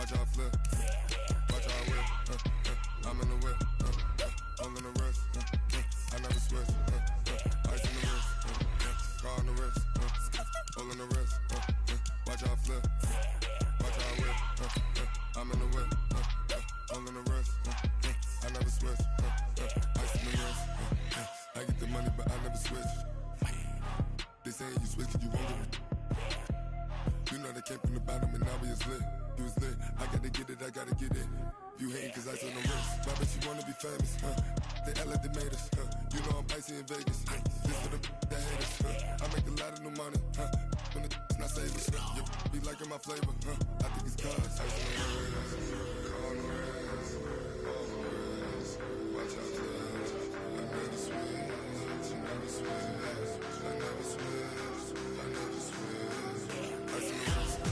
Watch how I flip. Watch how I whip. I'm in the whip. All in the wrist. I never switch. Ice in the wrist. Car on the wrist. All in the wrist. Watch how I flip. Watch how I whip. I'm in the whip. All in the wrist. I never switch. Ice in the wrist. I get the money, but I never switch. They saying you switch 'cause you won't get it. You know they came from the bottom and now we is lit. You was lit. I gotta get it, I gotta get it. You hating 'cause ice on the wrist. Why bet you wanna be famous, They act like they made us, You know I'm icy in Vegas, This for the that hate us, I make a lot of new money, When it's not savers, You be liking my flavor, I think it's cause ice on the wrist, on the wrist, on the wrist. Watch out, cuz I never switch, I never switch, I never switch, I never switch. Ice on the wrist,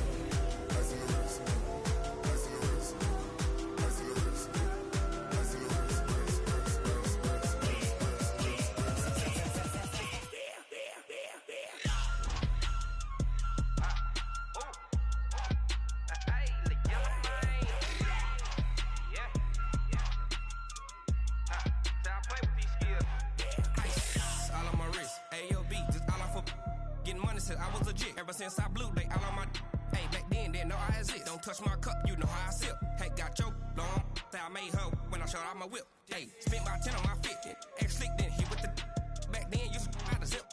ice on the wrist, ice on the wrist, ice on the wrist, ice on the wrist. I was legit. Ever since I blew, they all on my. Hey, back then, didn't know I exist. Don't touch my cup, you know how I sip. Hey, got your long. Say I made her when I showed out my whip. Hey, spent about 10 on my fit. Ex-slick, then hit with the. Back then, used to out the zip.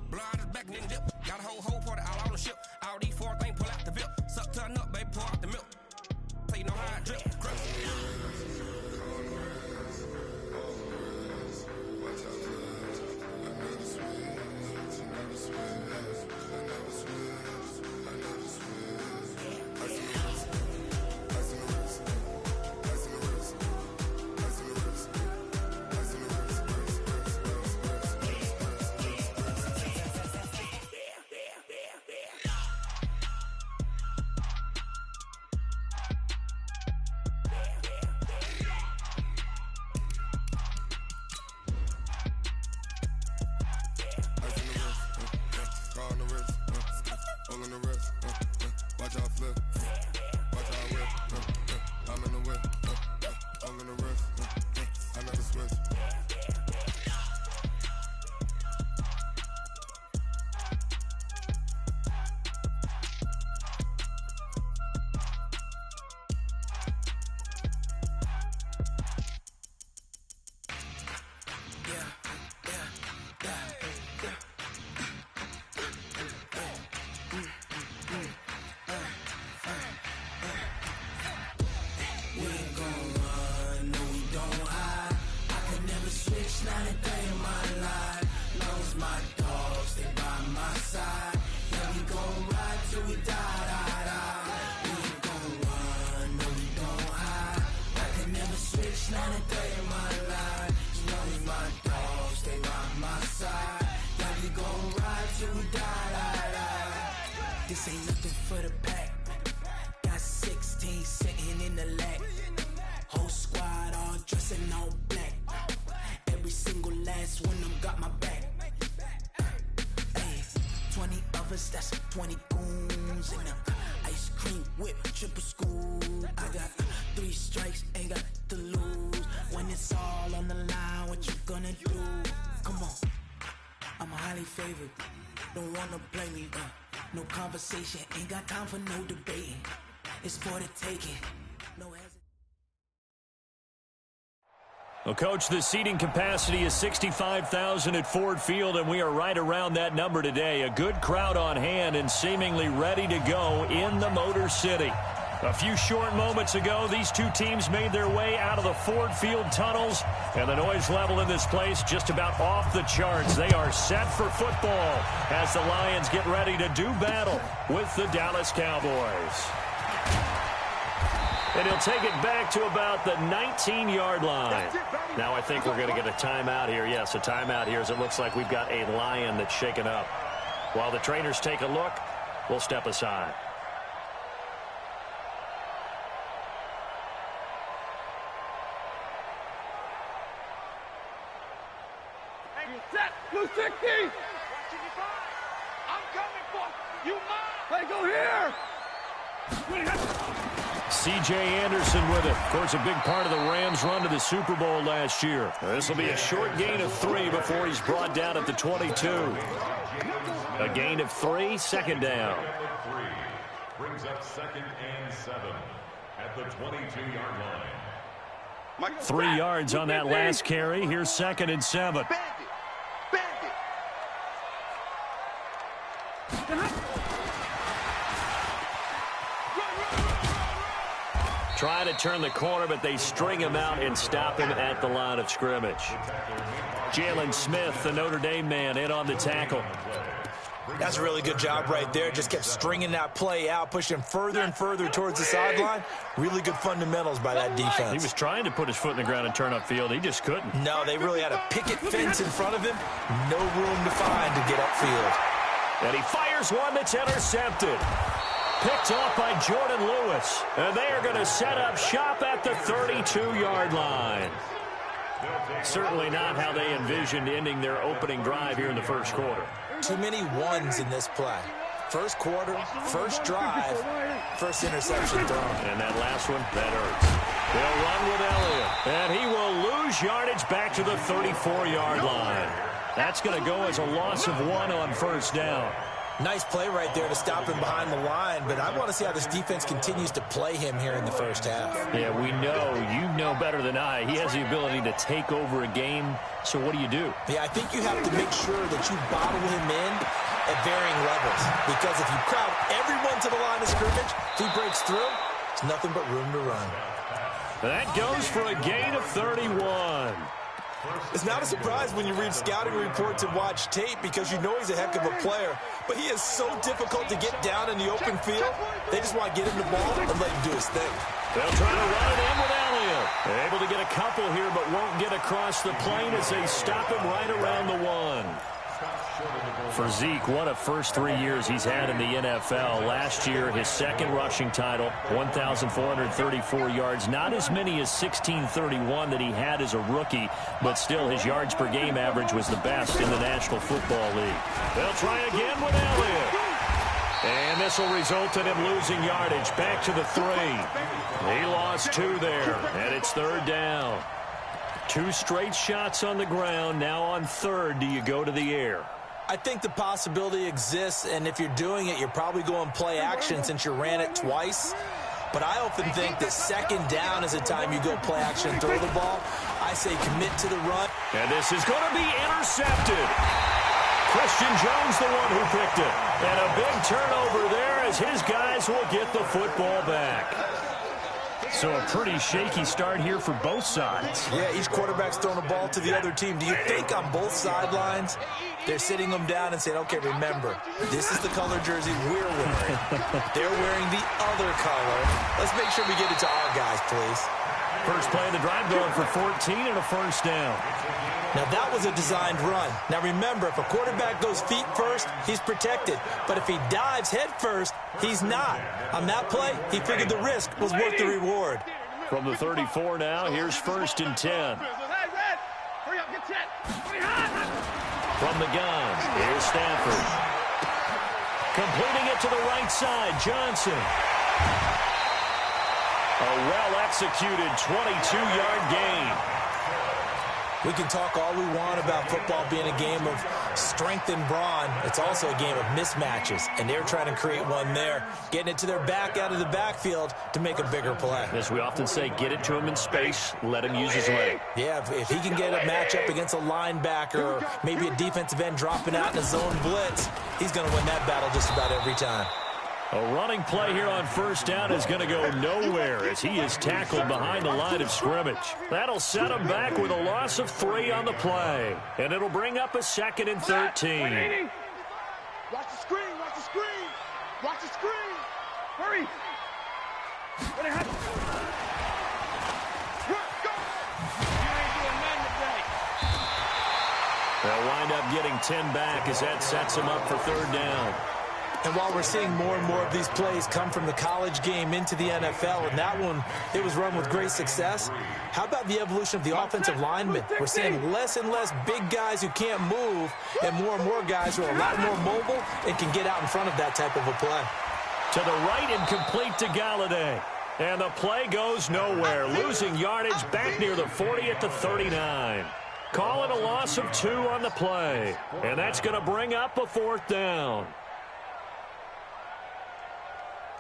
Blow out his back, then dip. Got a whole party all on the ship. All these 4 things, pull out the VIP. Suck to a nut, baby, pour out the milk. So you know how I drip. Crush. Watch out, cuz I never switch, I never switch. This ain't nothing for the pack. Got 16 sitting in the lap. Whole squad all dressing all black. Every single last one of them got my back. Hey, 20 of us, that's 20 goons in them. Ice cream whip, triple school. I got 3 strikes, ain't got to lose. When it's all on the line, what you gonna do? Come on, I'm highly favored. Don't wanna blame me, no conversation, ain't got time for no debating. It's for the taking. No hesitation. Well, Coach, the seating capacity is 65,000 at Ford Field, and we are right around that number today. A good crowd on hand and seemingly ready to go in the Motor City. A few short moments ago, these two teams made their way out of the Ford Field tunnels, and the noise level in this place just about off the charts. They are set for football as the Lions get ready to do battle with the Dallas Cowboys. And he'll take it back to about the 19-yard line. Now I think we're going to get a timeout here. Yes, a timeout here as it looks like we've got a Lion that's shaken up. While the trainers take a look, we'll step aside. Set, blue 60. I'm coming for you, mom. Hey, go here. C.J. Anderson with it. Of course, a big part of the Rams' run to the Super Bowl last year. This will be a short gain of 3 before he's brought down at the 22. A gain of 3, second down. Brings up 2nd and 7 at the 22-yard line. 3 yards on that last carry. Here's 2nd and 7. Trying to turn the corner, but they string him out and stop him at the line of scrimmage. Jalen Smith, the Notre Dame man, in on the tackle. That's a really good job right there. Just kept stringing that play out, pushing him further and further towards the sideline. Really good fundamentals by that defense. He was trying to put his foot in the ground and turn upfield. He just couldn't. No, they really had a picket fence in front of him. No room to find to get upfield. And he fires one that's intercepted. Picked off by Jordan Lewis. And they are going to set up shop at the 32-yard line. Certainly not how they envisioned ending their opening drive here in the first quarter. Too many ones in this play. First quarter, first drive, first interception thrown. And that last one, that hurts. They'll run with Elliott. And he will lose yardage back to the 34-yard line. That's going to go as a loss of 1 on first down. Nice play right there to stop him behind the line, but I want to see how this defense continues to play him here in the first half. Yeah, we know. You know better than I. He has the ability to take over a game, so what do you do? Yeah, I think you have to make sure that you bottle him in at varying levels, because if you crowd everyone to the line of scrimmage, if he breaks through, there's nothing but room to run. That goes for a gain of 31. It's not a surprise when you read scouting reports and watch tape, because you know he's a heck of a player. But he is so difficult to get down in the open field. They just want to get him the ball and let him do his thing. They'll try to run it in with Elliott. They're able to get a couple here, but won't get across the plane as they stop him right around the 1. For Zeke, what a first 3 years he's had in the NFL. Last year, his second rushing title, 1,434 yards. Not as many as 1,631 that he had as a rookie, but still his yards per game average was the best in the National Football League. They'll try again with Elliott. And this will result in him losing yardage back to the 3. He lost 2 there, and it's third down. 2 straight shots on the ground. Now on third, do you go to the air? I think the possibility exists, and if you're doing it, you're probably going play action since you ran it twice. But I often think that second down is the time you go play action and throw the ball. I say commit to the run. And this is going to be intercepted. Christian Jones, the one who picked it. And a big turnover there as his guys will get the football back. So a pretty shaky start here for both sides. Yeah, each quarterback's throwing a ball to the other team. Do you think on both sidelines they're sitting them down and saying, okay, remember, this is the color jersey we're wearing. They're wearing the other color. Let's make sure we get it to our guys, please. First play of the drive going for 14 and a first down. Now, that was a designed run. Now, remember, if a quarterback goes feet first, he's protected. But if he dives head first, he's not. On that play, he figured the risk was worth the reward. From the 34 now, here's first and 10. From the gun, here's Stafford. Completing it to the right side, Johnson. A well-executed 22-yard gain. We can talk all we want about football being a game of strength and brawn. It's also a game of mismatches, and they're trying to create one there, getting it to their back out of the backfield to make a bigger play. As we often say, get it to him in space, let him use his leg. Yeah, if he can get a matchup against a linebacker or maybe a defensive end dropping out in a zone blitz, he's going to win that battle just about every time. A running play here on first down is going to go nowhere as he is tackled behind the line of scrimmage. That'll set him back with a loss of 3 on the play. And it'll bring up a 2nd and 13. Watch the screen, watch the screen. Watch the screen. Hurry. What happened? Go. You ain't doing nothing today. They'll wind up getting 10 back as that sets him up for third down. And while we're seeing more and more of these plays come from the college game into the NFL, and that one, it was run with great success, how about the evolution of the offensive linemen? We're seeing less and less big guys who can't move and more guys who are a lot more mobile and can get out in front of that type of a play. To the right and complete to Galladay. And the play goes nowhere. Losing yardage back near the 40 at the 39. Call it a loss of 2 on the play. And that's going to bring up a 4th down.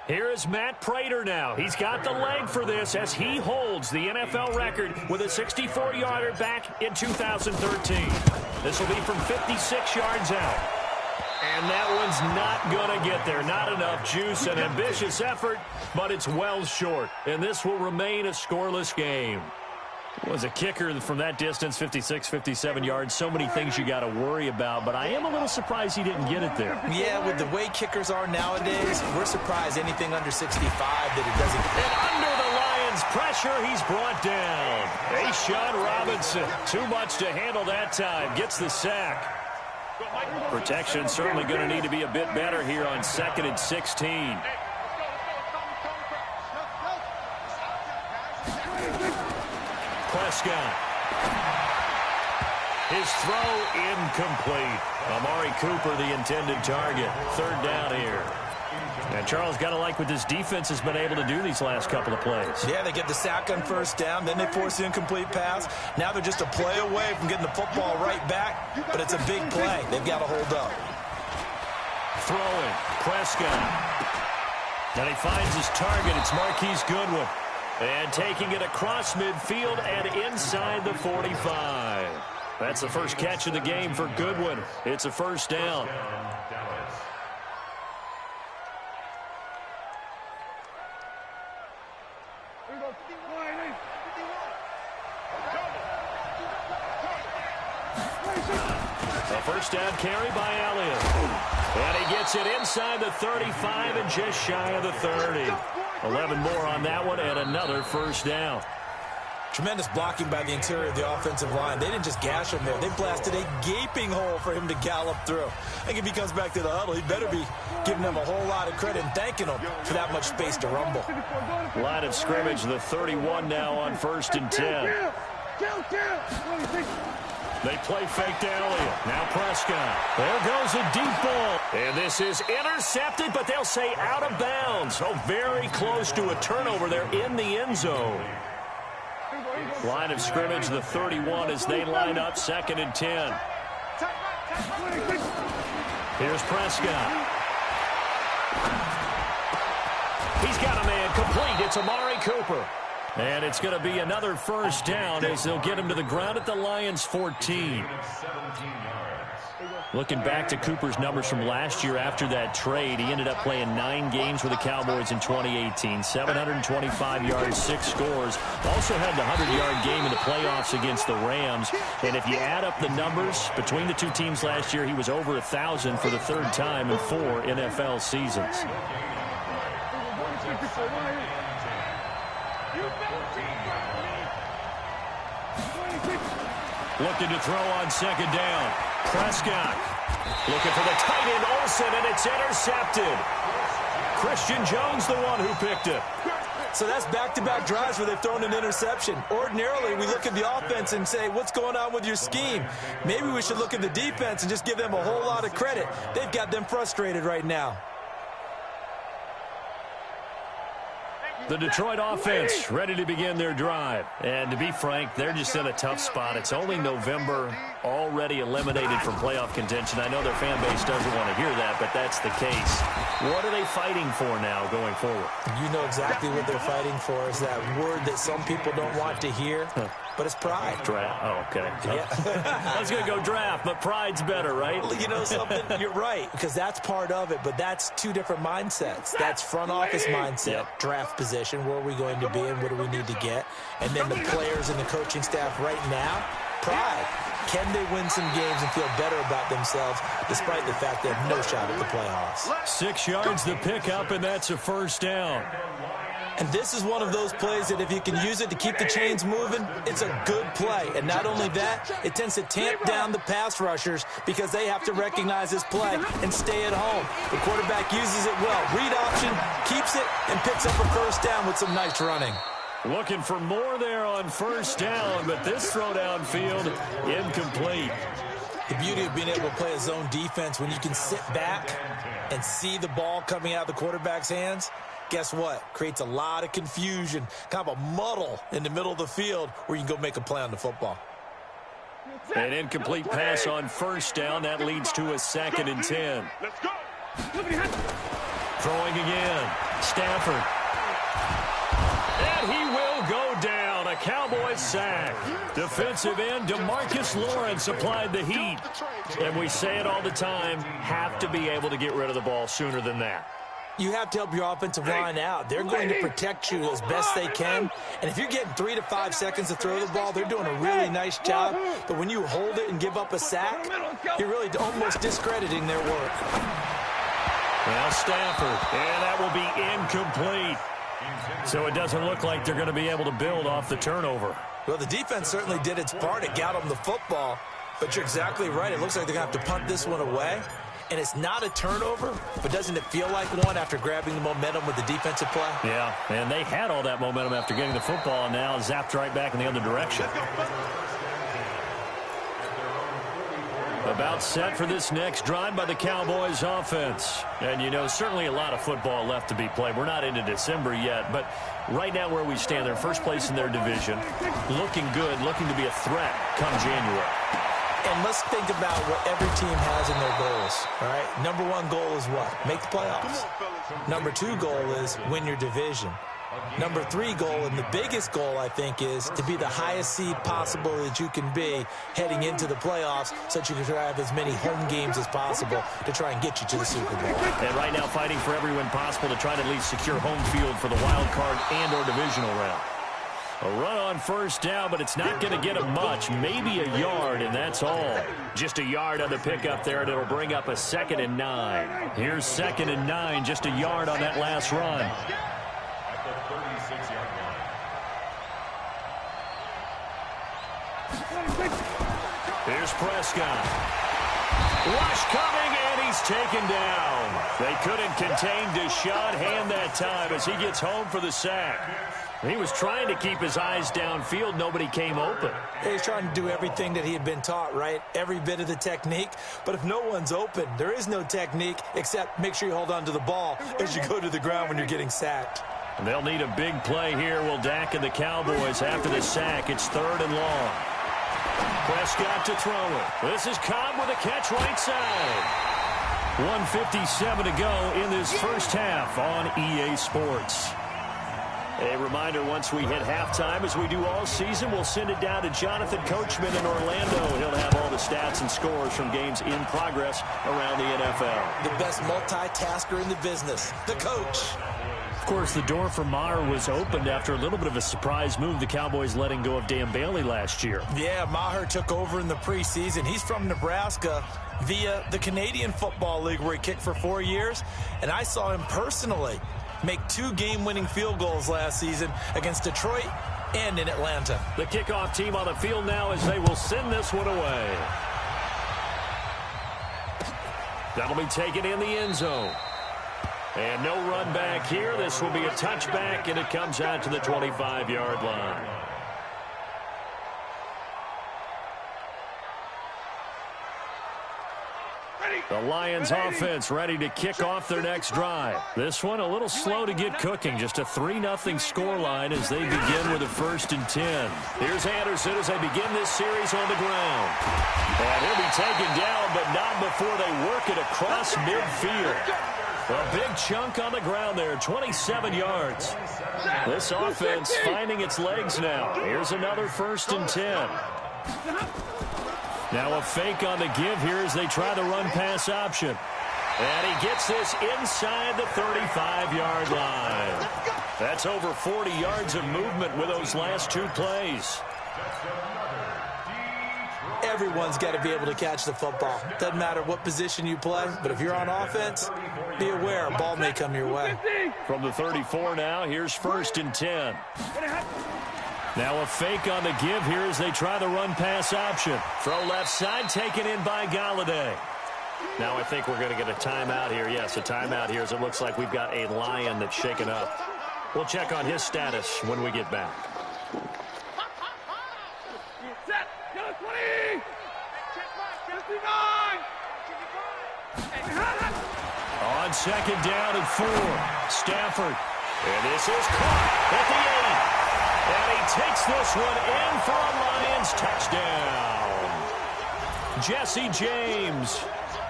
Here is Matt Prater now. He's got the leg for this as he holds the NFL record with a 64-yarder back in 2013. This will be from 56 yards out. And that one's not going to get there. Not enough juice. An ambitious effort, but it's well short. And this will remain a scoreless game. Was a kicker from that distance, 56, 57 yards. So many things you got to worry about, but I am a little surprised he didn't get it there. Yeah, with the way kickers are nowadays, we're surprised anything under 65 that it doesn't. And under the Lions' pressure, he's brought down. Ashawn Robinson, too much to handle that time, gets the sack. Protection certainly going to need to be a bit better here on 2nd and 16. Prescott. His throw incomplete. Amari Cooper, the intended target. 3rd down here. And Charles, got to like what this defense has been able to do these last couple of plays. Yeah, they get the sack on 1st down, then they force the incomplete pass. Now they're just a play away from getting the football right back, but it's a big play. They've got to hold up. Throwing. Prescott. And he finds his target. It's Marquise Goodwin. And taking it across midfield and inside the 45. That's the first catch of the game for Goodwin. It's a 1st down. A 1st down carry by Elliott. And he gets it inside the 35 and just shy of the 30. 11 more on that one and another 1st down. Tremendous blocking by the interior of the offensive line. They didn't just gash him there. They blasted a gaping hole for him to gallop through. I think if he comes back to the huddle, he better be giving them a whole lot of credit and thanking them for that much space to rumble. Line of scrimmage, the 31 now on 1st and 10. They play fake to Elliott. Now Prescott. There goes a deep ball. And this is intercepted, but they'll say out of bounds. Oh, very close to a turnover there in the end zone. Line of scrimmage, the 31 as they line up 2nd and 10. Here's Prescott. He's got a man complete. It's Amari Cooper. And it's going to be another 1st down as they'll get him to the ground at the Lions' 14. Looking back to Cooper's numbers from last year after that trade, he ended up playing 9 games with the Cowboys in 2018. 725 yards, 6 scores. Also had the 100-yard game in the playoffs against the Rams. And if you add up the numbers between the two teams last year, he was over 1,000 for the 3rd time in 4 NFL seasons. Looking to throw on 2nd down. Prescott looking for the tight end Olsen, and it's intercepted. Christian Jones the one who picked it. So that's back-to-back drives where they've thrown an interception. Ordinarily, we look at the offense and say, what's going on with your scheme? Maybe we should look at the defense and just give them a whole lot of credit. They've got them frustrated right now. The Detroit offense ready to begin their drive. And to be frank, they're just in a tough spot. It's only November, already eliminated from playoff contention. I know their fan base doesn't want to hear that, but that's the case. What are they fighting for now going forward? You know exactly what they're fighting for. Is that word that some people don't want to hear, but it's pride. Draft. Oh, okay. Yeah. I was going to go draft, but pride's better, right? You know something? You're right, because that's part of it, but that's 2 different mindsets. That's front office mindset, draft position, where are we going to be and what do we need to get? And then the players and the coaching staff right now, pride. Can they win some games and feel better about themselves despite the fact they have no shot at the playoffs? 6 yards the pickup, and that's a 1st down. And this is one of those plays that if you can use it to keep the chains moving, it's a good play. And not only that, it tends to tamp down the pass rushers because they have to recognize this play and stay at home. The quarterback uses it well. Read option, keeps it, and picks up a 1st down with some nice running. Looking for more there on 1st down, but this throw downfield incomplete. The beauty of being able to play a zone defense when you can sit back and see the ball coming out of the quarterback's hands, guess what? Creates a lot of confusion, kind of a muddle in the middle of the field where you can go make a play on the football. An incomplete pass on first down. That leads to a 2nd and 10. Let's go. Throwing again. Stafford. And he will go down. A Cowboys sack. Defensive end DeMarcus Lawrence applied the heat. And we say it all the time, have to be able to get rid of the ball sooner than that. You have to help your offensive line out. They're going to protect you as best they can. And if you're getting 3 to 5 seconds to throw the ball, they're doing a really nice job. But when you hold it and give up a sack, you're really almost discrediting their work. Well, Stafford, and that will be incomplete. So it doesn't look like they're going to be able to build off the turnover. Well, the defense certainly did its part. It got them the football. But you're exactly right. It looks like they're going to have to punt this one away. And it's not a turnover, but doesn't it feel like one after grabbing the momentum with the defensive play? Yeah, and they had all that momentum after getting the football, and now zapped right back in the other direction. About set for this next drive by the Cowboys offense. And, you know, certainly a lot of football left to be played. We're not into December yet, but right now where we stand, they're first place in their division, looking good, looking to be a threat come January. And let's think about what every team has in their goals, all right? Number 1 goal is what? Make the playoffs. Number 2 goal is win your division. Number 3 goal, and the biggest goal, I think, is to be the highest seed possible that you can be heading into the playoffs so that you can have as many home games as possible to try and get you to the Super Bowl. And right now fighting for every win possible to try to at least secure home field for the wild card and or divisional round. A run on first down, but it's not going to get him much. Maybe a yard, and that's all. Just a yard on the pickup there, and it'll bring up a 2nd and 9. Here's 2nd and 9, just a yard on that last run. At the 36-yard line. Here's Prescott. Rush coming, and he's taken down. They couldn't contain Deshaun Hand that time as he gets home for the sack. He was trying to keep his eyes downfield. Nobody came open. He's trying to do everything that he had been taught, right? Every bit of the technique. But if no one's open, there is no technique except make sure you hold on to the ball as you go to the ground when you're getting sacked. And they'll need a big play here. Will Dak and the Cowboys after the sack. It's 3rd and long. Prescott to throw it. This is Cobb with a catch right side. 1:57 to go in this first half on EA Sports. A reminder, once we hit halftime, as we do all season, we'll send it down to Jonathan Coachman in Orlando. He'll have all the stats and scores from games in progress around the NFL. The best multitasker in the business, the coach. Of course, the door for Maher was opened after a little bit of a surprise move, the Cowboys letting go of Dan Bailey last year. Yeah, Maher took over in the preseason. He's from Nebraska via the Canadian Football League, where he kicked for 4 years. And I saw him personally make 2 game-winning field goals last season against Detroit and in Atlanta. The kickoff team on the field now as they will send this one away. That'll be taken in the end zone. And no run back here. This will be a touchback, and it comes out to the 25-yard line. The Lions offense ready to kick off their next drive. This one a little slow to get cooking. Just a 3-0 scoreline as they begin with a 1st and 10. Here's Anderson as they begin this series on the ground. And he'll be taken down, but not before they work it across midfield. A big chunk on the ground there, 27 yards. This offense finding its legs now. Here's another 1st and 10. Now a fake on the give here as they try the run-pass option. And he gets this inside the 35-yard line. That's over 40 yards of movement with those last 2 plays. Everyone's got to be able to catch the football. Doesn't matter what position you play, but if you're on offense, be aware a ball may come your way. From the 34 now, here's 1st and 10. Now a fake on the give here as they try the run-pass option. Throw left side, taken in by Galladay. Now I think we're going to get a timeout here. Yes, a timeout here as it looks like we've got a Lion that's shaken up. We'll check on his status when we get back. Set. Go 20. On 2nd down and 4. Stafford And this is caught at the 8. And he takes this one in for a Lions touchdown. Jesse James,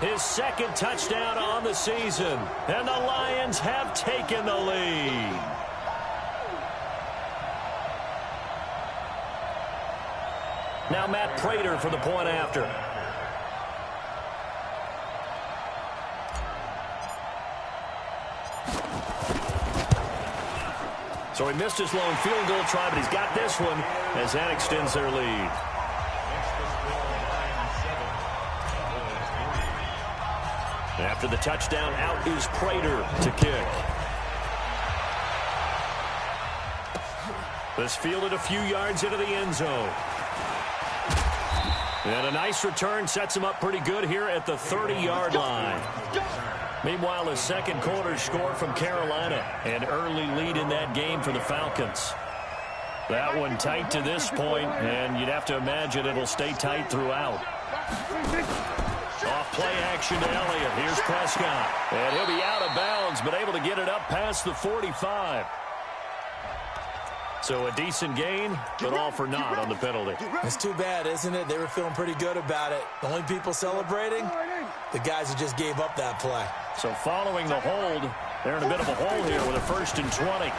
his second touchdown on the season. And the Lions have taken the lead. Now Matt Prater for the point after. So he missed his lone field goal try, but he's got this one as that extends their lead. After the touchdown, out is Prater to kick. This fielded a few yards into the end zone. And a nice return sets him up pretty good here at the 30-yard line. Meanwhile, the second quarter score from Carolina. An early lead in that game for the Falcons. That one tight to this point, and you'd have to imagine it'll stay tight throughout. Off play action to Elliott. Here's Prescott. And he'll be out of bounds, but able to get it up past the 45. So a decent gain, but all for naught on the penalty. It's too bad, isn't it? They were feeling pretty good about it. The only people celebrating, the guys who just gave up that play. So following the hold, they're in a bit of a hole here with a 1st and 20.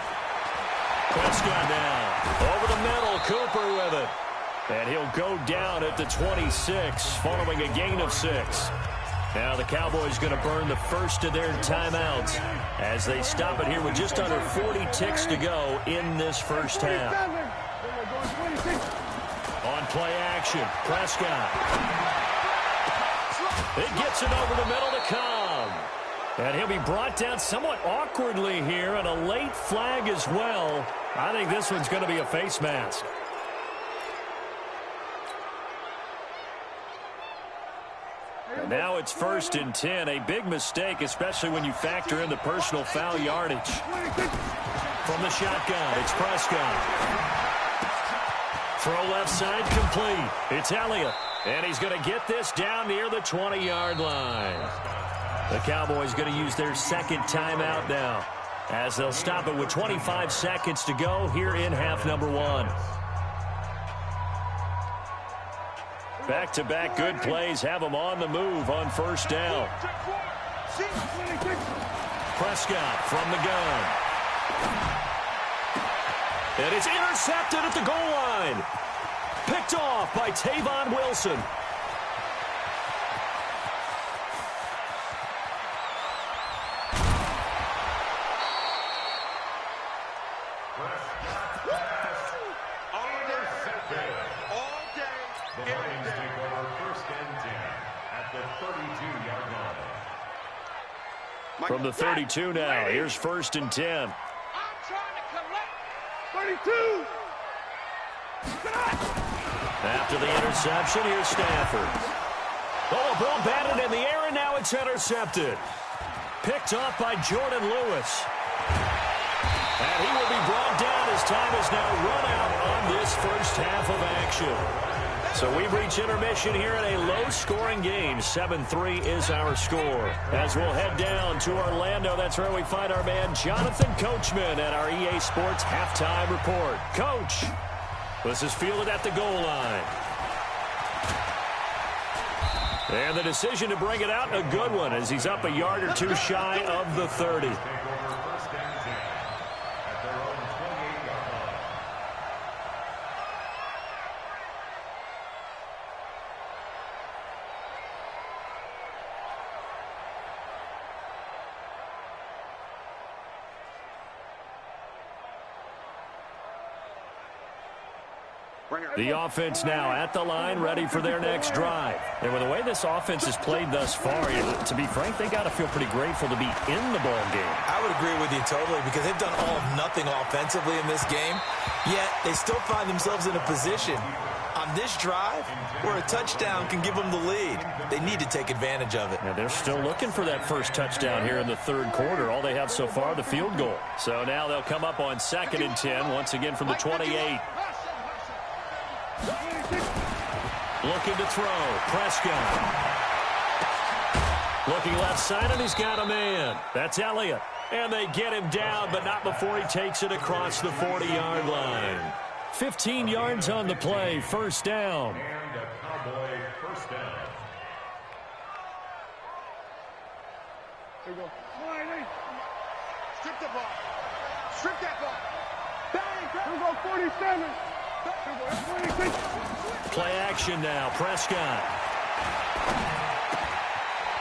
Prescott now. Over the middle, Cooper with it. And he'll go down at the 26 following a gain of 6. Now the Cowboys going to burn the first of their timeouts as they stop it here with just under 40 ticks to go in this first half. On play action, Prescott. It gets it over the middle to Cobb. And he'll be brought down somewhat awkwardly here, and a late flag as well. I think this one's going to be a face mask. And now it's 1st and 10. A big mistake, especially when you factor in the personal foul yardage. From the shotgun, it's Prescott. Throw left side complete. It's Elliott. And he's going to get this down near the 20-yard line. The Cowboys going to use their second timeout now, as they'll stop it with 25 seconds to go here in half number 1. Back-to-back good plays have them on the move on first down. Prescott from the gun. And it's intercepted at the goal line. Picked off by Tavon Wilson. From the 32 now, here's 1st and 10. I'm trying to collect 32. After the interception, here's Stafford. Oh, a ball batted in the air, and now it's intercepted. Picked off by Jordan Lewis. And he will be brought down as time is now run out on this first half of action. So we've reached intermission here in a low-scoring game. 7-3 is our score. As we'll head down to Orlando, that's where we find our man Jonathan Coachman at our EA Sports Halftime Report. Coach, this is fielded at the goal line. And the decision to bring it out, a good one, as he's up a yard or two shy of the 30. The offense now at the line, ready for their next drive. And with the way this offense has played thus far, to be frank, they got to feel pretty grateful to be in the ball game. I would agree with you totally, because they've done all of nothing offensively in this game, yet they still find themselves in a position on this drive where a touchdown can give them the lead. They need to take advantage of it. And they're still looking for that first touchdown here in the third quarter. All they have so far, the field goal. So now they'll come up on 2nd and 10, once again from the 28. Looking to throw. Prescott. Looking left side, and he's got a man. That's Elliott. And they get him down, but not before he takes it across the 40-yard line. 15 yards on the play, first down. And a Cowboy first down. Here we go. Strip the ball. Strip that ball. Bang! Here we go, 47. Here we go, 26. Play action now, Prescott.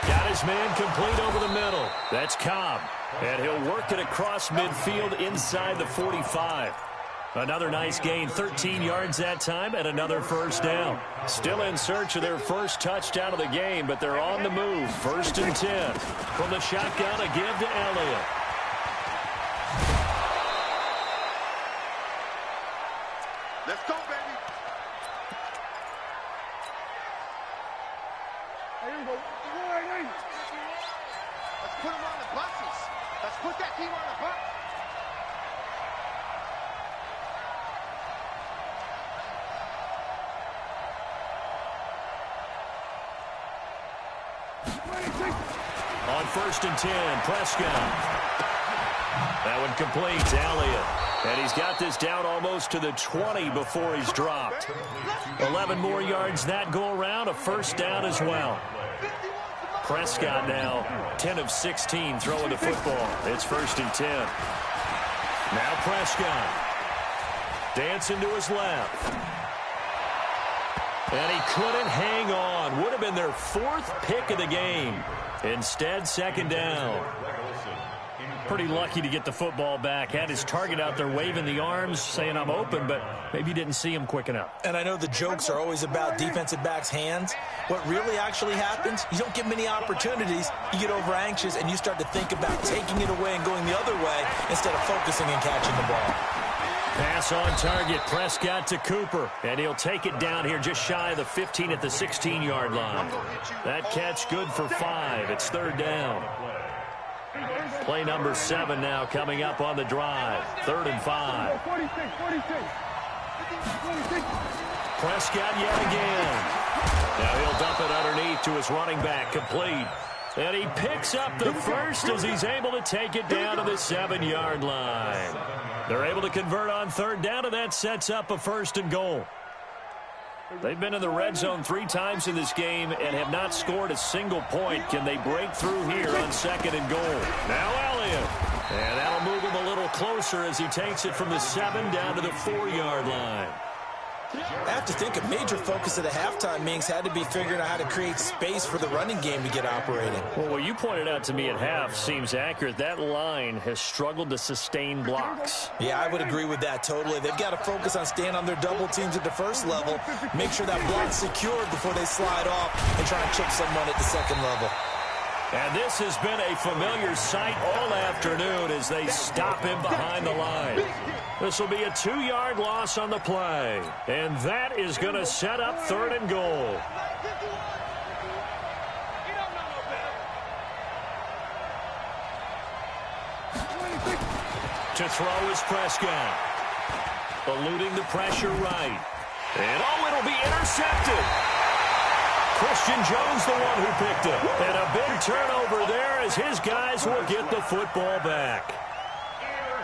Got his man complete over the middle. That's Cobb. And he'll work it across midfield inside the 45. Another nice gain, 13 yards that time, and another first down. Still in search of their first touchdown of the game, but they're on the move. First and 10. From the shotgun, a give to Elliott. Let's go, baby. Here we go. Let's put them on the buses. Let's put that team on the bus. On first and 10, Prescott. That one completes Elliott. And he's got this down almost to the 20 before he's dropped. 11 more yards that go around, a first down as well. Prescott now 10 of 16 throwing the football. It's first and 10. Now Prescott. Dancing to his left. And he couldn't hang on. Would have been their fourth pick of the game. Instead, second down. Pretty lucky to get the football back. Had his target out there waving the arms, saying I'm open, but maybe didn't see him quick enough. And I know the jokes are always about defensive backs' hands. What really actually happens, you don't get many opportunities. You get over anxious, and you start to think about taking it away and going the other way instead of focusing and catching the ball. Pass on target, Prescott to Cooper, and he'll take it down here just shy of the 15 at the 16-yard line. That catch good for 5. It's third down. Play number 7 now coming up on the drive. 3rd and 5. 46. Prescott yet again. Now he'll dump it underneath to his running back, complete. And he picks up the first as he's able to take it down to the 7-yard line. They're able to convert on third down, and that sets up a first and goal. They've been in the red zone 3 times in this game and have not scored a single point. Can they break through here on second and goal? Now Elliott. And that'll move him a little closer as he takes it from the 7 down to the 4-yard line. I have to think a major focus of the halftime meetings had to be figuring out how to create space for the running game to get operating. Well, what you pointed out to me at half seems accurate. That line has struggled to sustain blocks. Yeah, I would agree with that totally. They've got to focus on staying on their double teams at the first level, make sure that block's secured before they slide off and try and chip someone at the second level. And this has been a familiar sight all afternoon as they stop him behind the line. This will be a 2-yard loss on the play. And that is going to set up third and goal. To throw is Prescott. Eluding the pressure right. And it'll be intercepted. Christian Jones, the one who picked it. And a big turnover there as his guys will get the football back.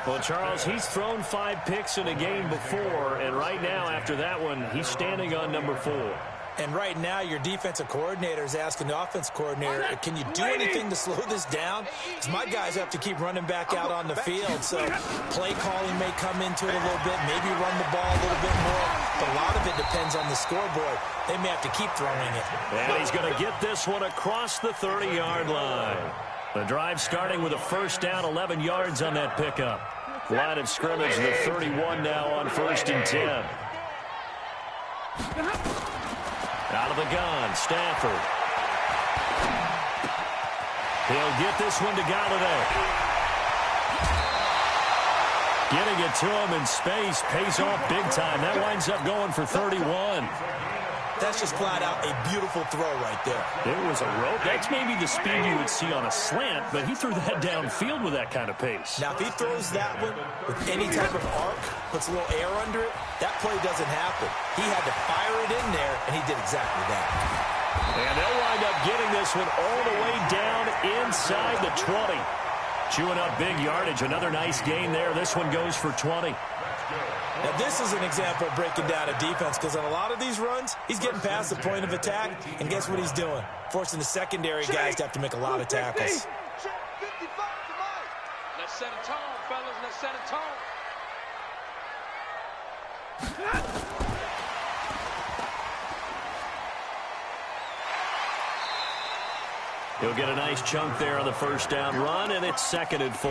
Well, Charles, he's thrown 5 picks in a game before, and right now, after that one, he's standing on number 4. And right now, your defensive coordinator is asking the offense coordinator, can you do anything to slow this down? Because my guys have to keep running back out on the field, so play calling may come into it a little bit, maybe run the ball a little bit more, but a lot of it depends on the scoreboard. They may have to keep throwing it. And he's going to get this one across the 30-yard line. The drive starting with a first down, 11 yards on that pickup. Line of scrimmage, the 31 now on first and 10. Out of the gun, Stafford. He'll get this one to Galladay. Getting it to him in space pays off big time. That winds up going for 31. That's just flat out a beautiful throw right there. It was a rope. That's maybe the speed you would see on a slant, but he threw that downfield with that kind of pace. Now, if he throws that one with any type of arc, puts a little air under it, that play doesn't happen. He had to fire it in there, and he did exactly that. And they'll wind up getting this one all the way down inside the 20. Chewing up big yardage. Another nice gain there. This one goes for 20. Now, this is an example of breaking down a defense because on a lot of these runs, he's getting past the point of attack, and guess what he's doing? Forcing the secondary guys to have to make a lot of tackles. Let's set a tone, fellas. Let's set a tone. He'll get a nice chunk there on the first down run, and it's 2nd and 4.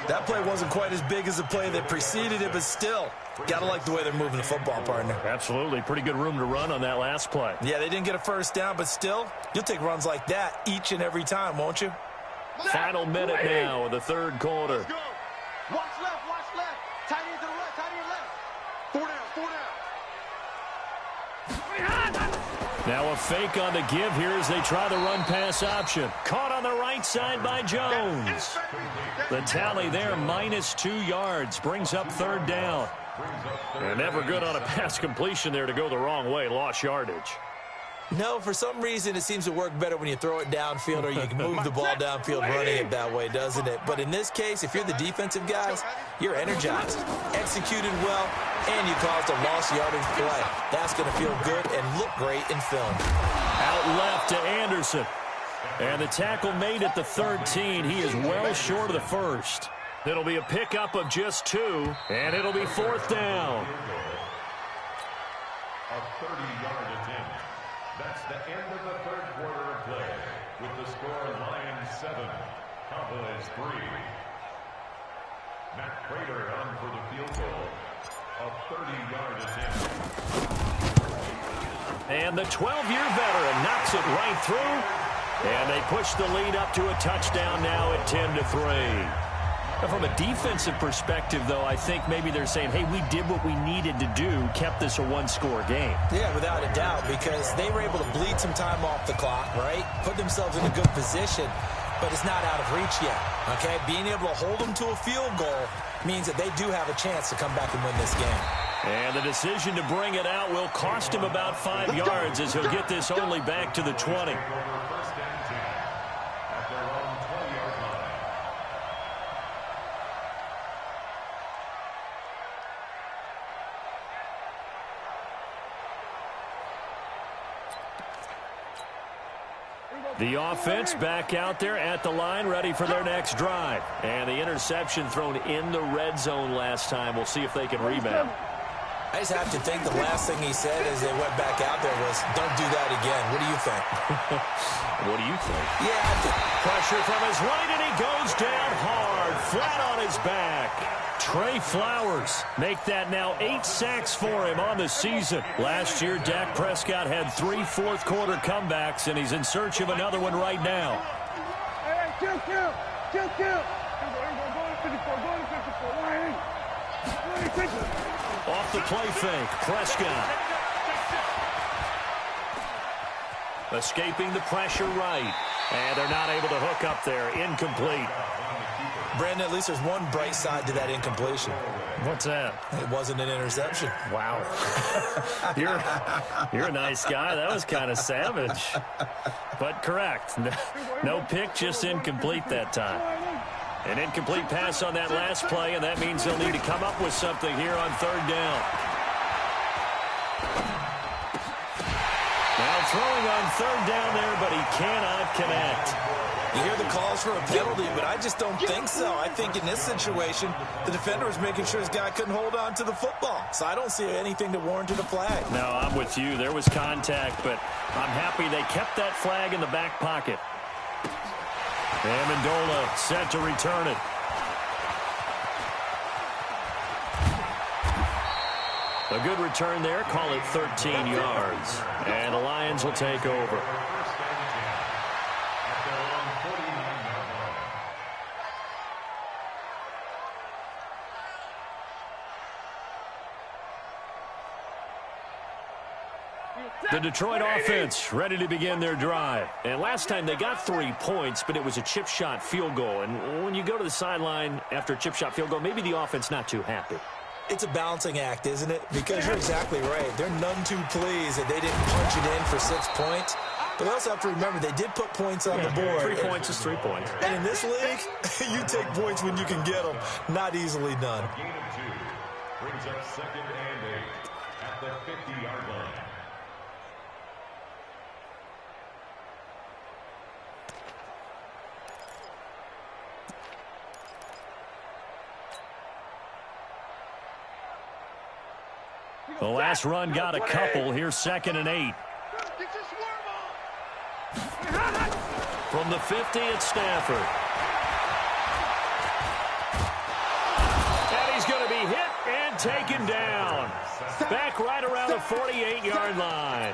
That play wasn't quite as big as the play that preceded it, but still, got to like the way they're moving the football, partner. Absolutely. Pretty good room to run on that last play. Yeah, they didn't get a first down, but still, you'll take runs like that each and every time, won't you? Final minute now of the third quarter. Watch left, watch left. Tight end to the right, tight end left. 4 down, 4 down. Now a fake on the give here as they try the run-pass option. Caught on the right side by Jones. The tally there, -2 yards. Brings up 3rd down. And never good on a pass completion there to go the wrong way. Lost yardage. No, for some reason, it seems to work better when you throw it downfield or you can move the ball downfield running it that way, doesn't it? But in this case, if you're the defensive guys, you're energized, executed well, and you caused a lost yardage play. That's going to feel good and look great in film. Out left to Anderson. And the tackle made at the 13. He is well short of the first. It'll be a pickup of just 2, and it'll be 4th down. A 30-yard attempt. That's the end of the third quarter of play. With the score, Lions 7, Cowboys 3. Matt Prater on for the field goal. A 30-yard attempt. And the 12-year veteran knocks it right through. And they push the lead up to a touchdown now at 10-3. From a defensive perspective, though, I think maybe they're saying, hey, we did what we needed to do, kept this a one-score game. Yeah, without a doubt, because they were able to bleed some time off the clock, right? Put themselves in a good position, but it's not out of reach yet, okay? Being able to hold them to a field goal means that they do have a chance to come back and win this game. And the decision to bring it out will cost him about 5 yards as he'll get this only back to the 20. The offense back out there at the line, ready for their next drive. And the interception thrown in the red zone last time. We'll see if they can rebound. I just have to think the last thing he said as they went back out there was, don't do that again. What do you think? What do you think? Yeah, pressure from his right, and he goes down hard, flat on his back. Trey Flowers make that now 8 sacks for him on the season. Last year, Dak Prescott had 3 fourth-quarter comebacks, and he's in search of another one right now. Hey, kill. Go to 54, Off the play fake, Prescott. Escaping the pressure right. And they're not able to hook up there. Incomplete. Brandon, at least there's one bright side to that incompletion. What's that? It wasn't an interception. Wow. You're a nice guy. That was kind of savage. But correct. No pick, just incomplete that time. An incomplete pass on that last play, and that means they'll need to come up with something here on 3rd down. Now throwing on 3rd down there, but he cannot connect. You hear the calls for a penalty, but I just don't think so. I think in this situation, the defender was making sure his guy couldn't hold on to the football. So I don't see anything that warranted a flag. No, I'm with you. There was contact, but I'm happy they kept that flag in the back pocket. Amendola set to return it. A good return there. Call it 13 yards. And the Lions will take over. The Detroit offense ready to begin their drive. And last time they got 3 points, but it was a chip shot field goal. And when you go to the sideline after a chip shot field goal, maybe the offense not too happy. It's a balancing act, isn't it? Because you're exactly right. They're none too pleased that they didn't punch it in for 6 points. But we also have to remember they did put points on the board. 3 points is 3 points. And in this league, you take points when you can get them. Not easily done. A gain of 2 brings up 2nd and 8 at the 50-yard line. The last run got a couple. Here's 2nd and 8. From the 50, it's Stafford. And he's going to be hit and taken down. Back right around the 48-yard line.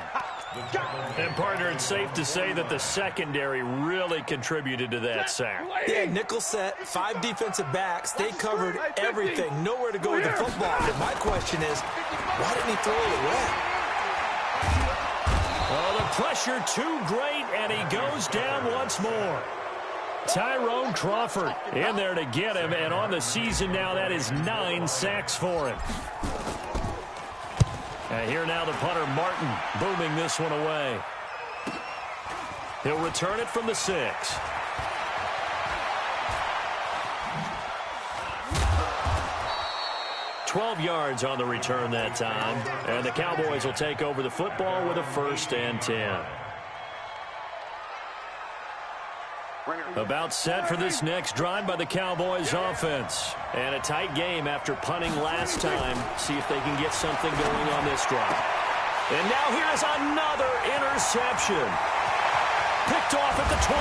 And, partner, it's safe to say that the secondary really contributed to that sack. Yeah, nickel set, 5 defensive backs. They covered everything. Nowhere to go with the football. And my question is, why didn't he throw it away? Oh, the pressure too great, and he goes down once more. Tyrone Crawford in there to get him, and on the season now, that is 9 sacks for him. And here now the punter, Martin, booming this one away. He'll return it from the 6. $12 yards on the return that time. And the Cowboys will take over the football with a 1st and 10. About set for this next drive by the Cowboys offense. And a tight game after punting last time. See if they can get something going on this drive. And now here's another interception. Picked off at the 28.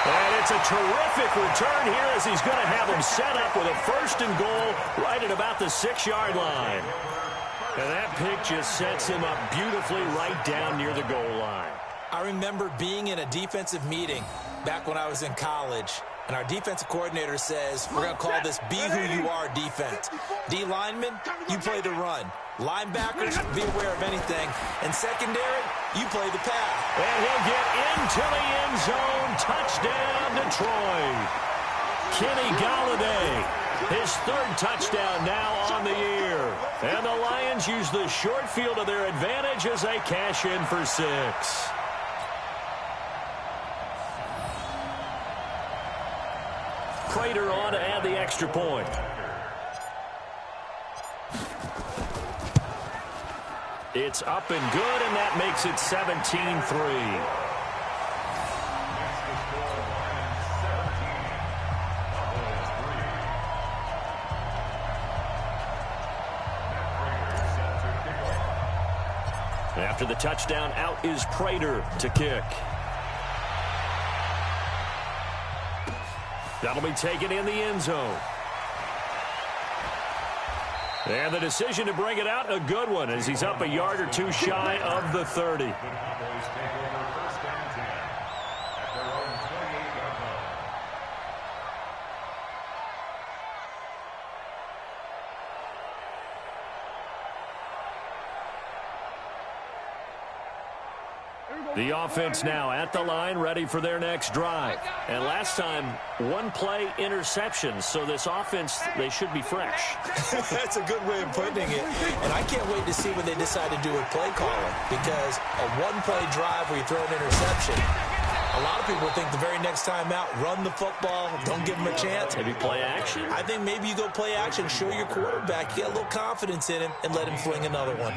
And it's a terrific return here as he's going to have him set up with a 1st and goal right at about the 6-yard line. And that pick just sets him up beautifully right down near the goal line. I remember being in a defensive meeting back when I was in college, and our defensive coordinator says, we're going to call this Be Who You Are defense. D linemen, you play the run. Linebackers, be aware of anything. And secondary, you play the pass. And he'll get into the end zone. Touchdown, Detroit. Kenny Golladay, his 3rd touchdown now on the year. And the Lions use the short field to their advantage as they cash in for 6. Prater on to add the extra point. It's up and good, and that makes it 17-3. After the touchdown, out is Prater to kick. That'll be taken in the end zone. And the decision to bring it out, a good one, as he's up a yard or 2 shy of the 30. The offense now at the line, ready for their next drive. And last time, 1-play interception. So this offense, they should be fresh. That's a good way of putting it. And I can't wait to see what they decide to do with play calling. Because a 1-play drive where you throw an interception, a lot of people think the very next time out, run the football, don't give them a chance. Maybe play action? I think maybe you go play action, show your quarterback, get a little confidence in him, and let him fling another one.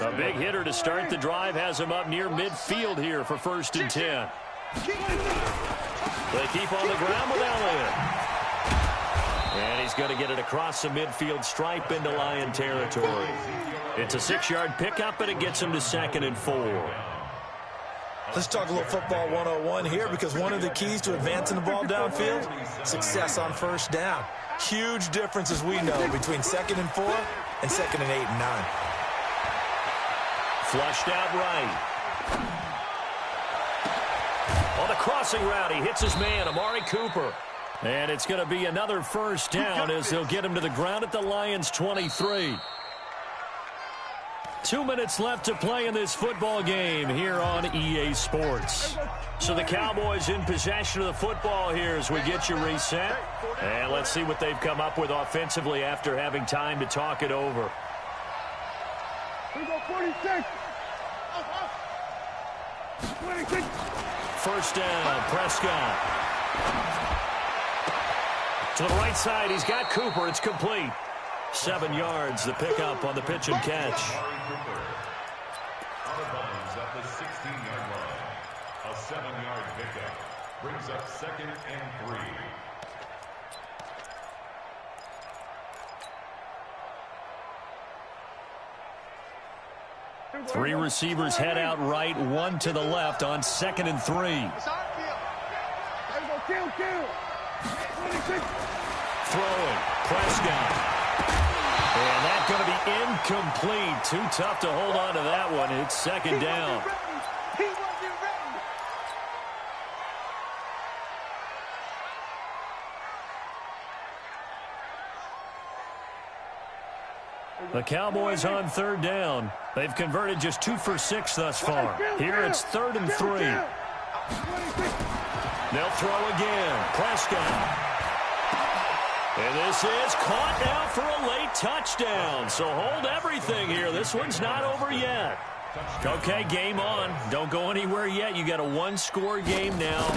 A big hitter to start the drive has him up near midfield here for 1st and 10. They keep on the ground with Elliott. And he's going to get it across the midfield stripe into Lion territory. It's a 6-yard pickup, and it gets him to 2nd and 4. Let's talk a little football 101 here, because one of the keys to advancing the ball downfield, success on 1st down. Huge difference, as we know, between 2nd and 4 and 2nd and 8 and 9. Flushed out right. On the crossing route, he hits his man, Amari Cooper. And it's going to be another 1st down as they'll get him to the ground at the Lions' 23. 2 minutes left to play in this football game here on EA Sports. So the Cowboys in possession of the football here as we get you reset. And let's see what they've come up with offensively after having time to talk it over. Here we go, 46. First down, Prescott. To the right side, he's got Cooper. It's complete. 7 yards, the pickup on the pitch and catch. Out of bounds at the 16-yard line. A 7-yard pickup brings up 2nd and 3. 3 receivers head out right, 1 to the left on 2nd and 3. Throwing, Prescott. And that's going to be incomplete. Too tough to hold on to that one. It's 2nd down. The Cowboys on 3rd down. They've converted just 2 for 6 thus far. Here it's 3rd and 3. They'll throw again. Prescott. And this is caught now for a late touchdown. So hold everything here. This one's not over yet. Okay, game on. Don't go anywhere yet. You got a 1-score game now.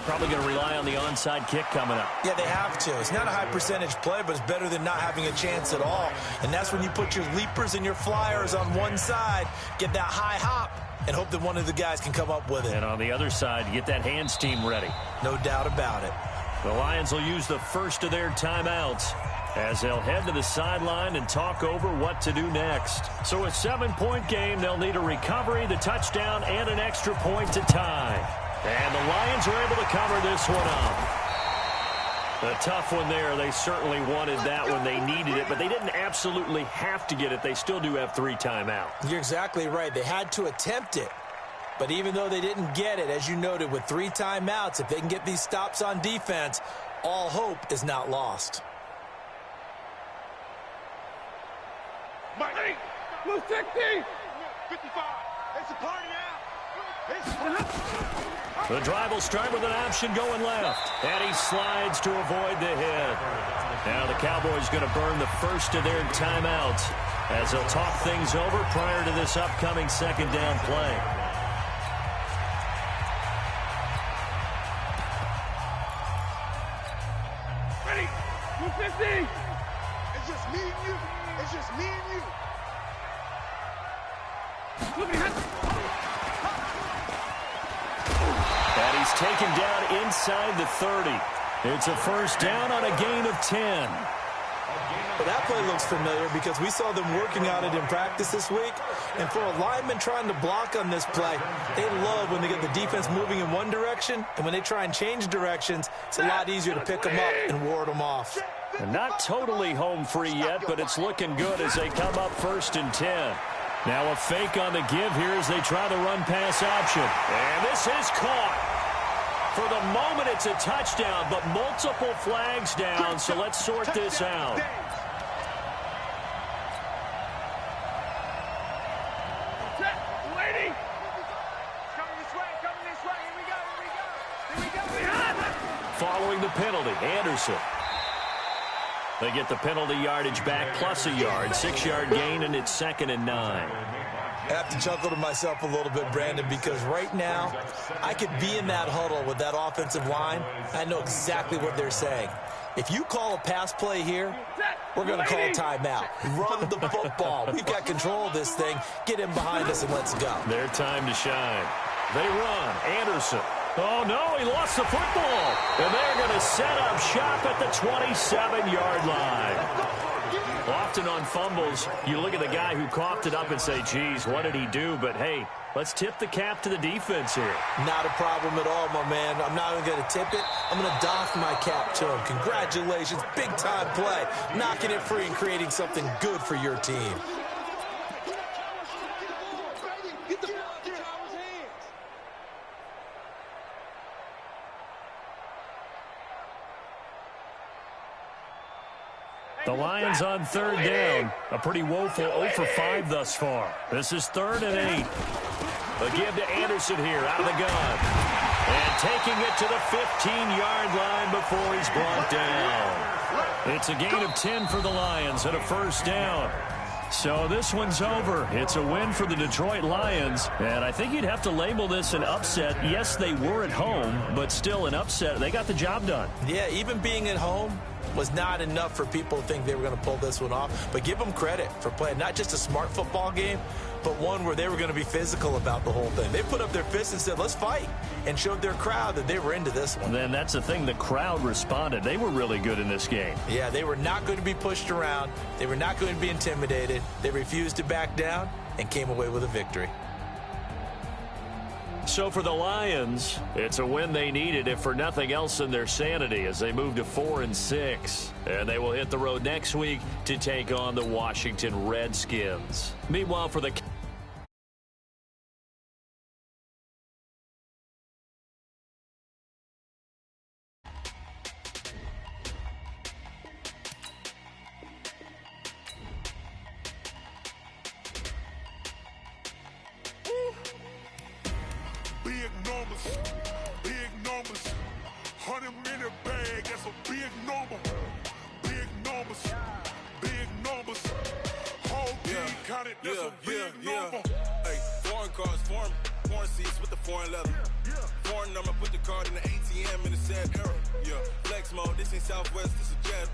Probably going to rely on the onside kick coming up. Yeah, they have to. It's not a high percentage play, but it's better than not having a chance at all. And that's when you put your leapers and your flyers on one side, get that high hop, and hope that one of the guys can come up with it. And on the other side, get that hands team ready. No doubt about it. The Lions will use the first of their timeouts as they'll head to the sideline and talk over what to do next. So a 7-point game, they'll need a recovery, the touchdown, and an extra point to tie. And the Lions are able to cover this one up. A tough one there. They certainly wanted that one. They needed it, but they didn't absolutely have to get it. They still do have 3 timeouts. You're exactly right. They had to attempt it. But even though they didn't get it, as you noted, with 3 timeouts, if they can get these stops on defense, all hope is not lost. Mike, blue 60, 55. It's a party now. The drive will start with an option going left. And he slides to avoid the hit. Now the Cowboys going to burn the first of their timeouts as they'll talk things over prior to this upcoming 2nd down play. Ready, blue 50. It's just me and you. It's just me and you. And he's taken down inside the 30. It's a first down on a gain of 10. Well, that play looks familiar because we saw them working on it in practice this week. And for a lineman trying to block on this play, they love when they get the defense moving in one direction. And when they try and change directions, it's a lot easier to pick them up and ward them off. And not totally home free yet, but it's looking good as they come up 1st and 10. Now a fake on the give here as they try the run-pass option. And this is caught. For the moment, it's a touchdown, but multiple flags down, so let's sort this out. Lady. Coming this way, Here we go. Following the penalty, Anderson. They get the penalty yardage back plus a yard, 6-yard gain, and it's 2nd and 9. I have to chuckle to myself a little bit, Brandon, because right now I could be in that huddle with that offensive line. I know exactly what they're saying. If you call a pass play here, we're going to call a timeout. Run the football. We've got control of this thing. Get in behind us and let's go. Their time to shine. They run. Anderson. Oh, no, he lost the football. And they're going to set up shop at the 27-yard line. Often on fumbles, you look at the guy who coughed it up and say, geez, what did he do? But, hey, let's tip the cap to the defense here. Not a problem at all, my man. I'm not even going to tip it. I'm going to doff my cap to him. Congratulations. Big-time play. Knocking it free and creating something good for your team. The Lions on 3rd down. A pretty woeful 0 for 5 thus far. This is 3rd and 8. A give to Anderson here out of the gun. And taking it to the 15-yard line before he's brought down. It's a gain of 10 for the Lions and a first down. So this one's over. It's a win for the Detroit Lions, and I think you'd have to label this an upset. Yes, they were at home, but still an upset. They got the job done. Yeah, even being at home was not enough for people to think they were going to pull this one off. But give them credit for playing not just a smart football game, but one where they were going to be physical about the whole thing. They put up their fists and said, let's fight, and showed their crowd that they were into this one. Then that's the thing. The crowd responded. They were really good in this game. Yeah, they were not going to be pushed around. They were not going to be intimidated. They refused to back down and came away with a victory. So for the Lions, it's a win they needed, if for nothing else in their sanity, as they move to 4-6. And they will hit the road next week to take on the Washington Redskins. Meanwhile, for the Big numbers, 100-minute bag, that's a big number. Big numbers, whole team counted, that's a big number. Hey, foreign cars, foreign seats with the foreign leather. Foreign number, put the card in the ATM in the sad era. Yeah, flex mode, this ain't Southwest, this is Jet.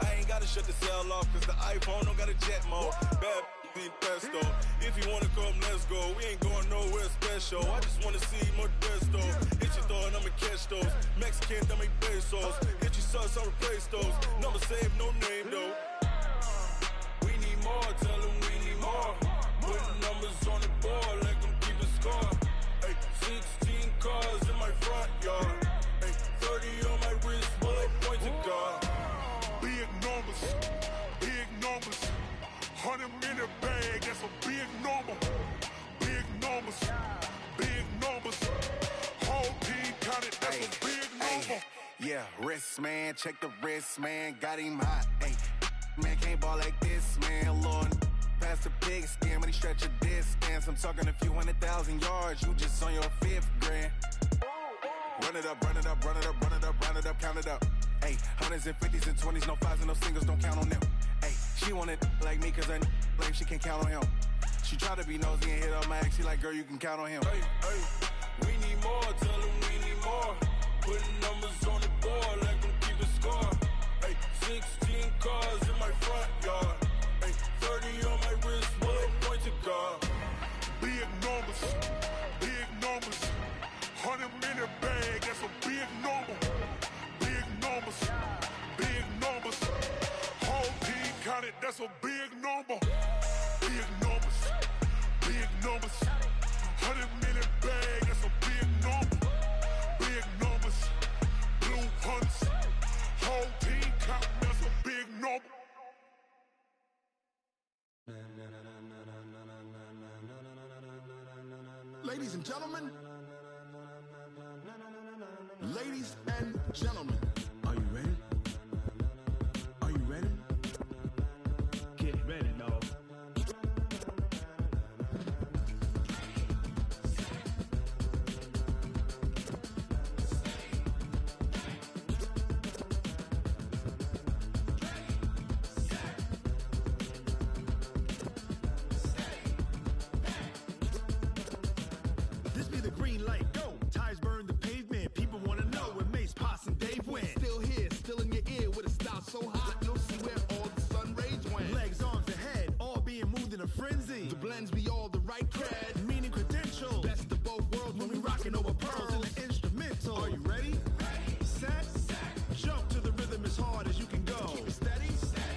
I ain't gotta shut the cell off, cause the iPhone don't got a jet mode. Bad need pesto. If you wanna come, let's go. We ain't going nowhere special. I just wanna see more Modesto. Hit your thought, I'ma catch those. Mexican, dame pesos. Hit your sauce, I'll replace those. Number save, no name though. We need more, tell them we need more. Putting numbers on the board, let them keep the score. Hey, 16 cars in my front yard. Hey, 30 on my wrist, bullet point to God. Big numbers, 100-minute bag, that's a big number. Big numbers, whole team counted, that's a big number. Yeah, wrist man, check the wrist man, got him hot. Hey, man can't ball like this, man. Lord, past the pig skin, but he stretch a distance. I'm talking a few 100,000 yards, you just on your 5th grand. Run it up, count it up. Hey, 100s and 50s and 20s, no 5s and no singles, don't count on them. Hey, she want it like me, cause I like she can count on him. She try to be nosy and hit up my ex, she like, girl, you can count on him. Hey, we need more, tell them we need more. Putting numbers on the board, let them keep the score. Hey, 16 cars in my front yard. Hey, 30 on my wrist, bullet point to God. Big numbers, 100-minute bag, that's a big number. Big numbers, whole team counted, that's a big number. Big numbers, 100-minute bag, that's a big number. Big numbers, blue hunts, whole team counted, that's a big number. Ladies and gentlemen, are you ready? Are you ready? Get ready, dog. This be the green light, go. Tires burn the pavement, people wanna know where Mace, Posse, and Dave went. Still here, still in your ear with a style so hot, you'll see where all the sun rays went. Legs, arms, and head, all being moved in a frenzy. The blends be all the right cred, meaning credentials. Best of both worlds when we rockin' over pearls in the instrumental. Are you ready? Set, jump to the rhythm as hard as you can go. Keep it steady,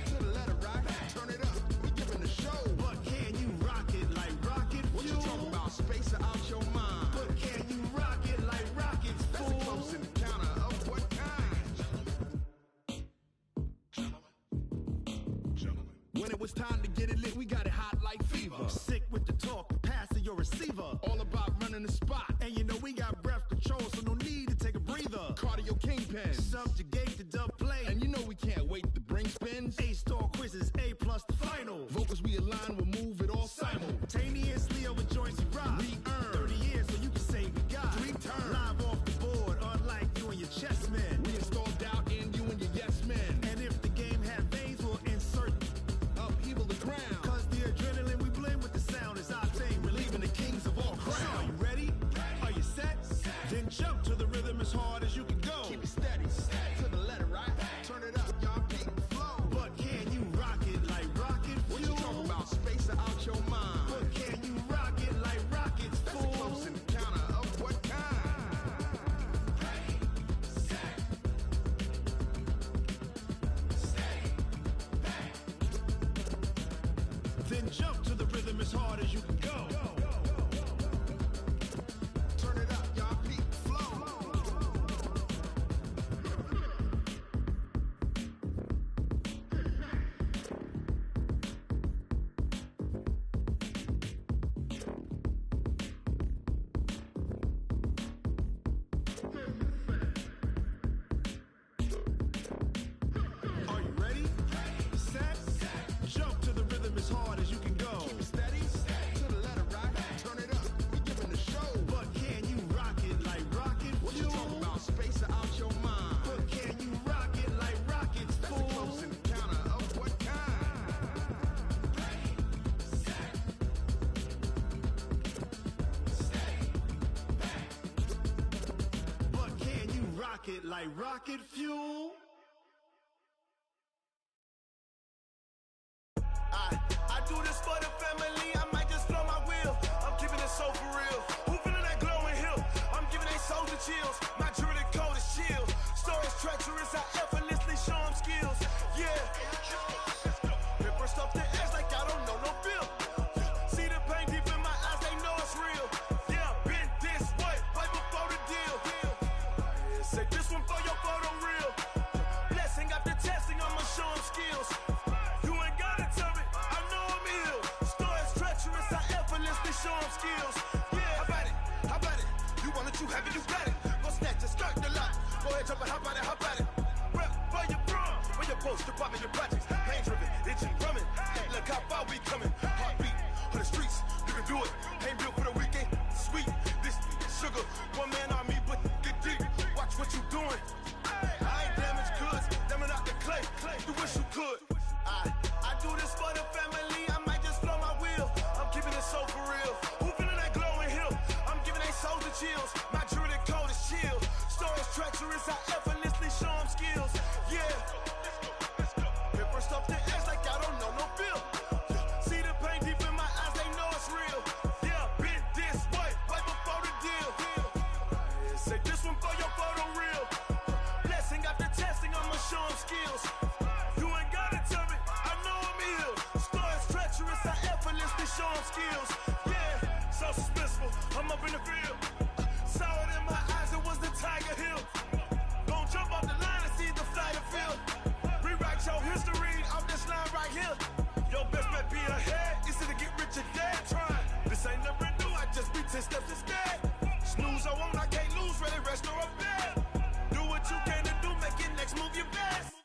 to the letter rock, turn it up, we giving the show. But can you rock it like rocket fuel? What you talking about, space or out your mind? But can you rock it like rockets, fool? That's a close encounter of what kind? When it was time to get it lit, we got it hot like fever. Sick with the talk, passing your receiver. All about running the spot. And you know we got breath control, so no need to take a breather. Cardio kingpin, subjugate the dub play. And you know we can't wait to bring spins. A-star quizzes, A+ the final. Vocals we align, we'll move it all simultaneously over joints we rock. We earn 30 years, so you can say we got 3 turns. Live off the board, unlike you and your chess men. We installed doubt in you and your yes men. And if the game had veins, we'll insert upheaval the ground. Cause the Then jump to the rhythm as hard as you can go. Turn it up, y'all. Peak flow. Are you ready? Set. Jump to the rhythm as hard as you can go. Keep it steady. To the letter, right? Turn it up. We giving the show. But can you rock it like rocket fuel? What you talking about? Space out your mind. But can you rock it like rockets, fool? That's a close encounter of what kind? Ready, set, stay back. But can you rock it like rocket fuel? I do this for the family, I might just blow my wheel. I'm keeping it so for real. Who feeling that glowing hill? I'm giving they souls the chills. My jewelry code is chill. Stories treacherous, I effortlessly show them skills. Yeah. Paper stuff the edge like I don't know no feel. See the pain deep in my eyes, they know it's real. Yeah, been this way, right before the deal. Say this one for your photo real. Blessing after testing, I'ma show them skills. You ain't gotta tell me, I know I'm ill. Stories treacherous, I effortlessly show them skills. Yeah, how about it? How about it? You want it, you have it, you got it. Go snatch it, skirt the lot. Go ahead, jump it, how about it? How about it? Rep where you from? Where you post, department, your projects. Pain driven, itching, drumming. Hey, look how far we coming. Heartbeat on the streets, you can do it. Ain't built for the weekend. Sweet, this sugar. One man on me, but get deep. Watch what you doing. I ain't damaged goods, damn out the clay. You wish you could. I do this for the family, I might just blow my wheel. I'm keeping it so for real. Who feeling that glowing hill? I'm giving they souls the chills. My jewelry code is chill. Stories treacherous, I effortlessly show them skills. Yeah. Paper stuff the edge like I don't know no feel. See the pain deep in my eyes, they know it's real. Yeah, been this way, right before the deal. Say this one for your photo real. Blessing after testing, I'ma show them skills. You ain't gotta tell me, I know I'm ill. Stories treacherous, I effortlessly show them skills. Yeah, so suspenseful, I'm up in the field. Saw it in my eyes, it was the Tiger Hill. Gon' jump off the line and see the flight of field. Rewrite your history off this line right here. Your best bet be ahead, easy to get rich or dead. Trying, this ain't never new, I just be 10 steps instead. Snooze, I won't, I can't lose, ready, rest or up bed. Do what you can to do, make it next move your best.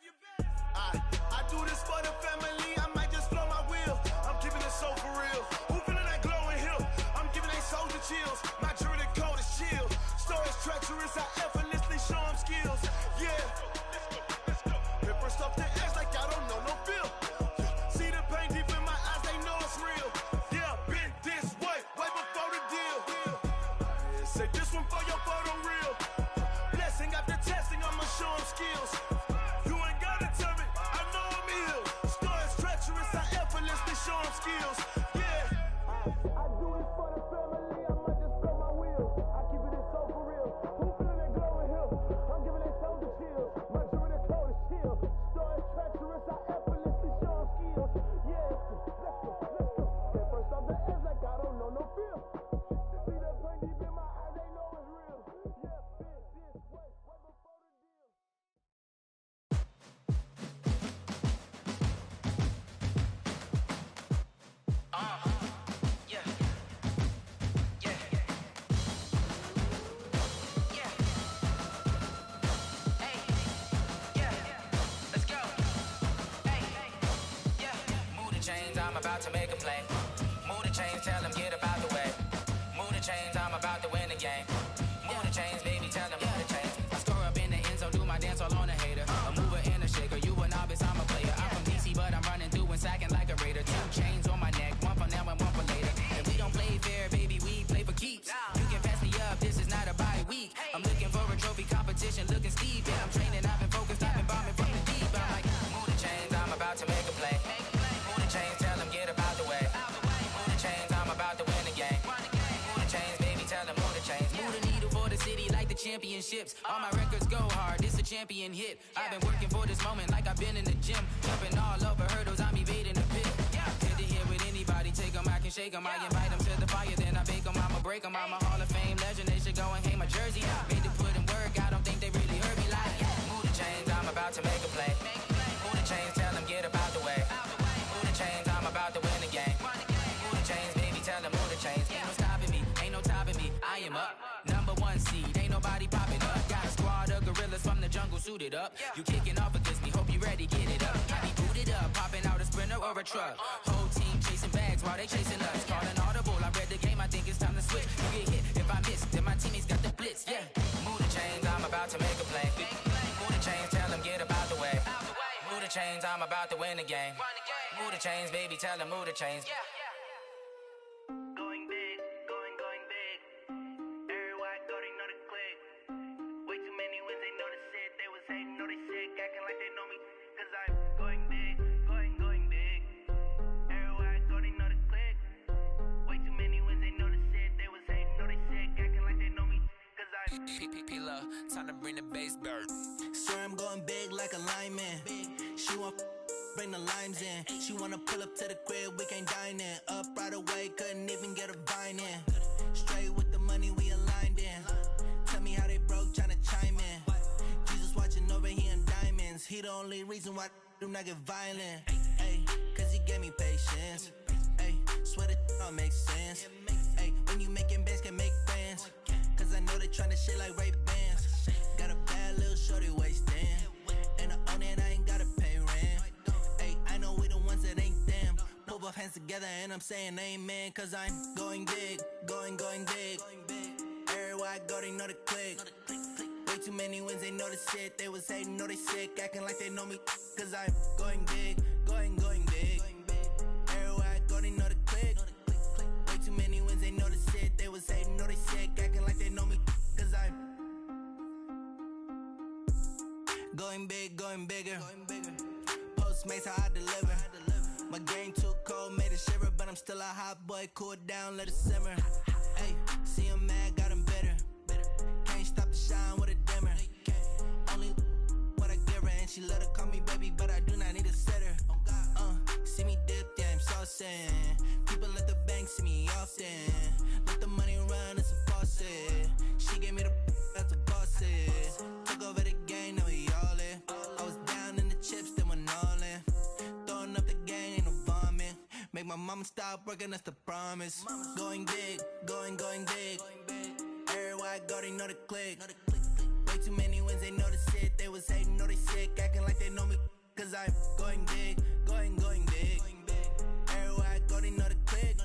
I do this for the family, I might just blow my wheel. I'm keeping it so for real. Who feeling that glowing hill? I'm giving they souls the chills. My jewelry code is chill. Stories treacherous, I effortlessly show them skills. Yeah. Paper stuff the edge like I don't know no feel. See the pain deep in my eyes, they know it's real. Yeah, been this way, way before the deal. Say this one for your photo real. Blessing after testing, I'ma show them skills. You ain't gotta tell me, I know I'm ill. Stories treacherous, I effortlessly show them skills. Yeah. I do this for the family, I might just blow my wheel. I keep it so for real. Who feeling that glowing hill? I'm giving they souls the chills. My jewelry code is chill. Stories treacherous, I effortlessly show them skills. Yeah, let's go. Paper stuff the edge like I don't know no feel. See that pain deep in my eyes, they know it's real. Yeah, been this way, right before the deal. I'm about to make a play. Move the chains, tell them get about the way. Move the chains, I'm about to win the game. Move the chains, baby, tell them move the chains. I score up in the end zone, do my dance all on a hater. A mover and a shaker, you a novice, I'm a player. I'm from DC, but I'm running through and sacking like a raider. 2 chains on my neck, one for now and one for later. And we don't play fair, baby, we play for keeps. You can pass me up, this is not a bye week. I'm looking for a trophy competition, looking steep. Yeah, I'm training, I've been focused, I've been bombing from the deep. I'm like, move the chains, I'm about to make a play. Move the chains, tell them get about the way. Move the chains, I'm about to win the game. Move the chains, baby, tell them move the chains. Move the needle for the city like the championships. All my records go hard, this a champion hit. I've been working for this moment like I've been in the gym. Jumping all over hurdles, I'm evading the pit. Good to hear with any 'em. I invite 'em to the fire, then I bake 'em. I'ma break 'em. I'm a Hall of Fame legend. They should go and hang my jersey. Made to put in work. I don't think they really heard me like. Move the chains, I'm about to make a play. Move the chains, tell them get up out the way. Move the chains, I'm about to win the game. Move the chains, baby, tell them move the chains. Ain't no stopping me, ain't no topping me. I am up, #1 seed. Ain't nobody popping up. Got a squad of gorillas from the jungle suited up. You kicking off against me, hope you ready, get it up. I be booted up, popping out a Sprinter or a truck. Whole team chasing bags while they chasing us. Calling audible, I read the game, I think it's time to switch. You get hit if I miss, then my teammates got the blitz, yeah. Move the chains, I'm about to make a play. Move the chains, tell them get up out the way. Move the chains, I'm about to win the game. Move the chains, baby, tell them move the chains. Going big, going big. Everywhere I go, they know the click. Way too many wins, they know the shit. They was hating, know they sick, acting like they know me. Cause I'm going big, going big. Everywhere I go, they know the click. Way too many wins, they know the shit. They was hating, know they sick, acting like they know me. Cause I'm P-P-P-Love, time to bring the bass bird. Sir, I'm going big like a lineman. She want bring the limes in. She wanna pull up to the crib, we can't dine in. Up right away, couldn't even get a vine in. Straight with the money, we aligned in. Tell me how they broke, tryna chime in. Jesus watching over here in diamonds. He the only reason why I do not get violent. Ay, cause he gave me patience. Ay, swear that all makes sense. Ay, when you making bands, can make friends. Cause I know they tryna shit like Ray-Bans. Got a bad little shorty wasting. And I own it, I ain't gotta pay rent. Ay, I know we the ones that ain't them. Pull both hands together and I'm saying amen. Cause I'm going big, going big. Everywhere I go, they know the click. Way too many wins, they know the shit. They was hating, know they sick, acting like they know me. Cause I'm going big, going big. Everywhere I go, they know the click. Way too many wins, they know the shit. They was hating, know they sick, acting like they know me. Cause I'm going big, going bigger. Postmates how I deliver. My game too cold, made it shiver, but I'm still a hot boy. Cool it down, let it simmer. Hey, see him mad, got him bitter. Can't stop the shine with a dimmer. Only what I give her, and she let her call me baby, but I do not need a sitter. See me dip, yeah, I'm saucing. People at the bank see me often. Let the money run, it's a faucet. She gave me the that's a faucet. Took over the game, now we all in. I was down in the chips, then went all in. Throwing up the gang, ain't no vomit. Make my mama stop working, that's the promise. Going big, going big. Everywhere I go, they know the click. Way too many wins, they know the shit. They was hating, know they sick, acting like they know me. Cause I'm going big, going big. Everywhere I go, they know the click.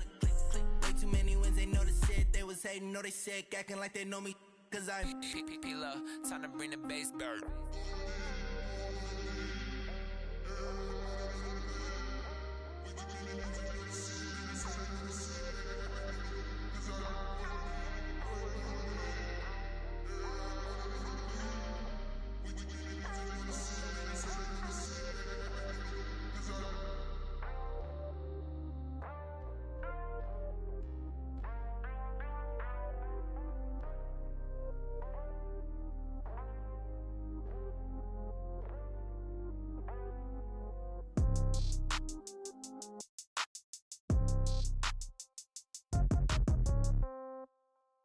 Way too many wins, they know the shit. They was hating, know they sick, acting like they know me. Cause I'm P-P-P-Love, time to bring the bass bird.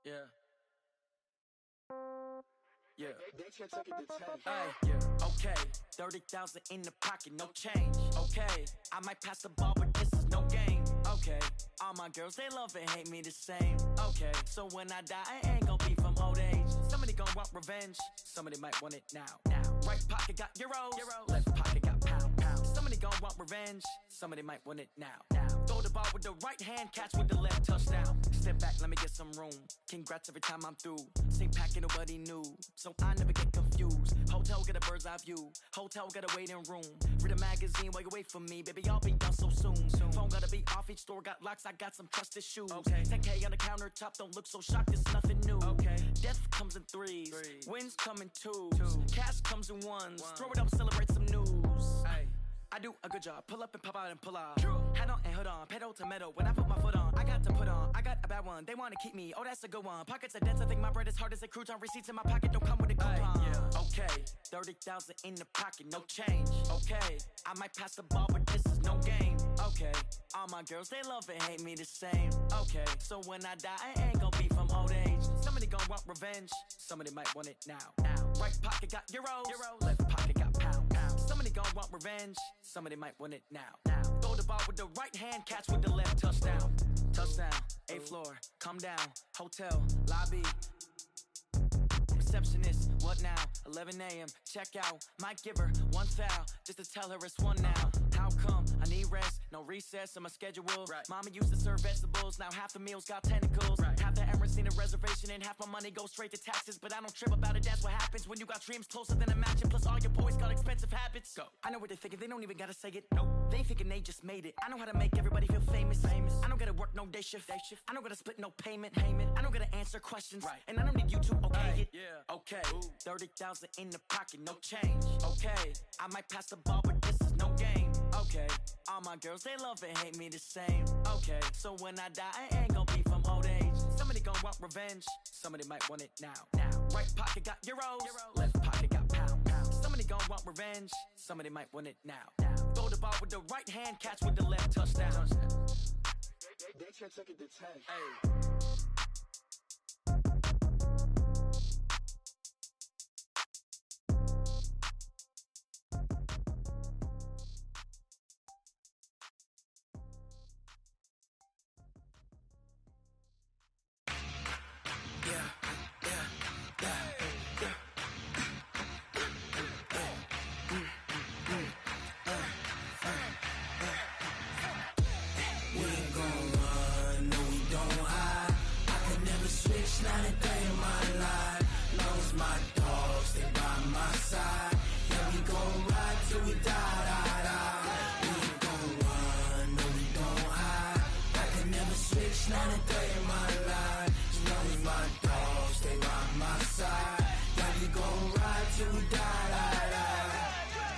Yeah. Yeah. Hey, yeah. Okay. 30,000 in the pocket, no change. Okay. I might pass the ball, but this is no game. Okay. All my girls, they love and hate me the same. Okay. So when I die, I ain't gon' be from old age. Somebody gon' want revenge. Somebody might want it now. Right pocket got euros. Left pocket got pound. Somebody gon' want revenge. Somebody might want it now. Throw the ball with the right hand, catch with the left, touchdown. Step back, let me get some room. Congrats every time I'm through. Same packet, nobody knew, so I never get confused. Hotel get a bird's eye view. Hotel got a waiting room. Read a magazine while you wait for me, baby. I'll be done so soon. Phone gotta be off. Each store got locks. I got some trusted shoes. 10K on the countertop. Don't look so shocked. It's nothing new. Death comes in threes. Wins come in twos. Cash comes in ones. Throw it up, celebrate some news. I do a good job. Pull up and pop out and pull out. Head on and hood on. Pedal to metal. When I put my foot on, I got to put on. I got a bad one. They want to keep me. Oh, that's a good one. Pockets are dense. I think my bread is hard as a crouton. Receipts in my pocket don't come with a coupon. Okay. 30,000 in the pocket. No change. Okay. I might pass the ball, but this is no game. Okay, all my girls, they love and hate me the same. Okay, so when I die, I ain't gonna be from old age. Somebody gonna want revenge, somebody might want it now. Right pocket got euros, left pocket got pounds. Somebody gonna want revenge, somebody might want it now. Throw the ball with the right hand, catch with the left, touchdown. Touchdown, 8th floor, come down, hotel, lobby. Receptionist, what now? 11 a.m., check out. Might give her one foul, just to tell her it's one now. How come? I need rest, no recess in my schedule. Right. Mama used to serve vegetables, now half the meals got tentacles. Right. Half the Emirates need a reservation and half my money goes straight to taxes. But I don't trip about it, that's what happens when you got dreams closer than a mansion. Plus all your boys got expensive habits. Go. I know what they're thinking, they don't even gotta say it. Nope. They thinking they just made it. I know how to make everybody feel famous. I don't gotta work no day shift. I don't gotta split no payment. I don't gotta answer questions. Right. And I don't need you to okay it. Yeah. Okay, 30,000 in the pocket, no change. Okay, I might pass the ball, but this is no game. Okay, all my girls, they love and hate me the same. Okay, so when I die, I ain't gonna be from old age. Somebody gonna want revenge, somebody might want it now. Right pocket got euros, left pocket got pounds. Somebody gonna want revenge, somebody might want it now. Throw the ball with the right hand, catch with the left, touchdown. They can't take it to 10. Hey.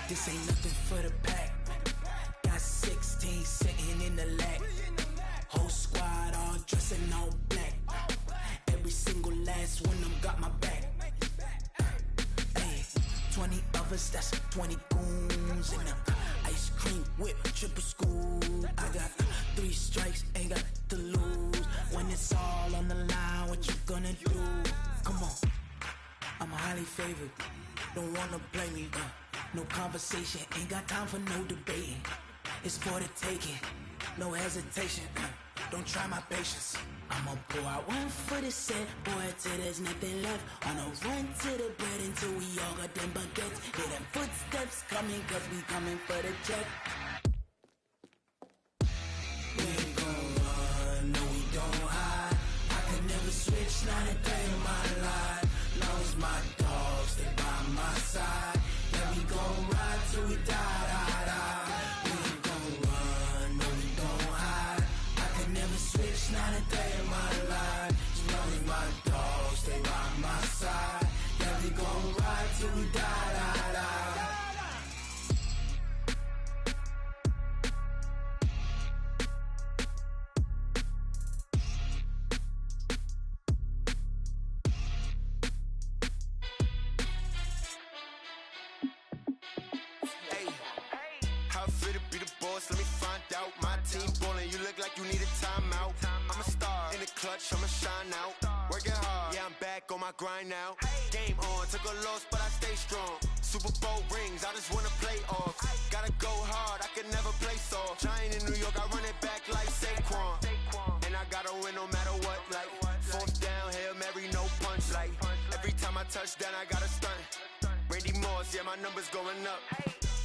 This ain't nothing for the pack. Got 16 sitting in the lag. Whole squad all dressing all black. Every single last one of them got my back. Hey, 20 of us, that's 20 goons in the ice cream whip, triple school. I got 3 strikes, ain't got to lose. When it's all on the line, what you gonna do? Come on, I'm highly favored. Don't wanna blame me, no conversation, ain't got time for no debating. It's for the taking, no hesitation. Don't try my patience. I'ma pour out one for the set, boy, till there's nothing left. On a run to the bread until we all got them baguettes. Hear them footsteps coming, cause we coming for the check. We ain't gon' run, no we don't hide. I could never switch, not a day in my life. Long as my dogs, they by my side. Yeah, we gon' ride till we die. We ain't gon' run, no we don't hide. I could never switch, not a day in my life. As long as my dogs, they by my side. Yeah, we gon' ride till we die. Let me find out. My team ballin', you look like you need a timeout. I'm a star in the clutch, I'ma shine out. Working hard, yeah, I'm back on my grind now. Game on, took a loss, but I stay strong. Super Bowl rings, I just wanna play off. Gotta go hard, I can never play soft. Giant in New York, I run it back like Saquon. And I gotta win no matter what, like 4th down, Hail Mary, no punch. Like every time I touch down, I gotta stunt. Randy Moss, yeah, my numbers going up.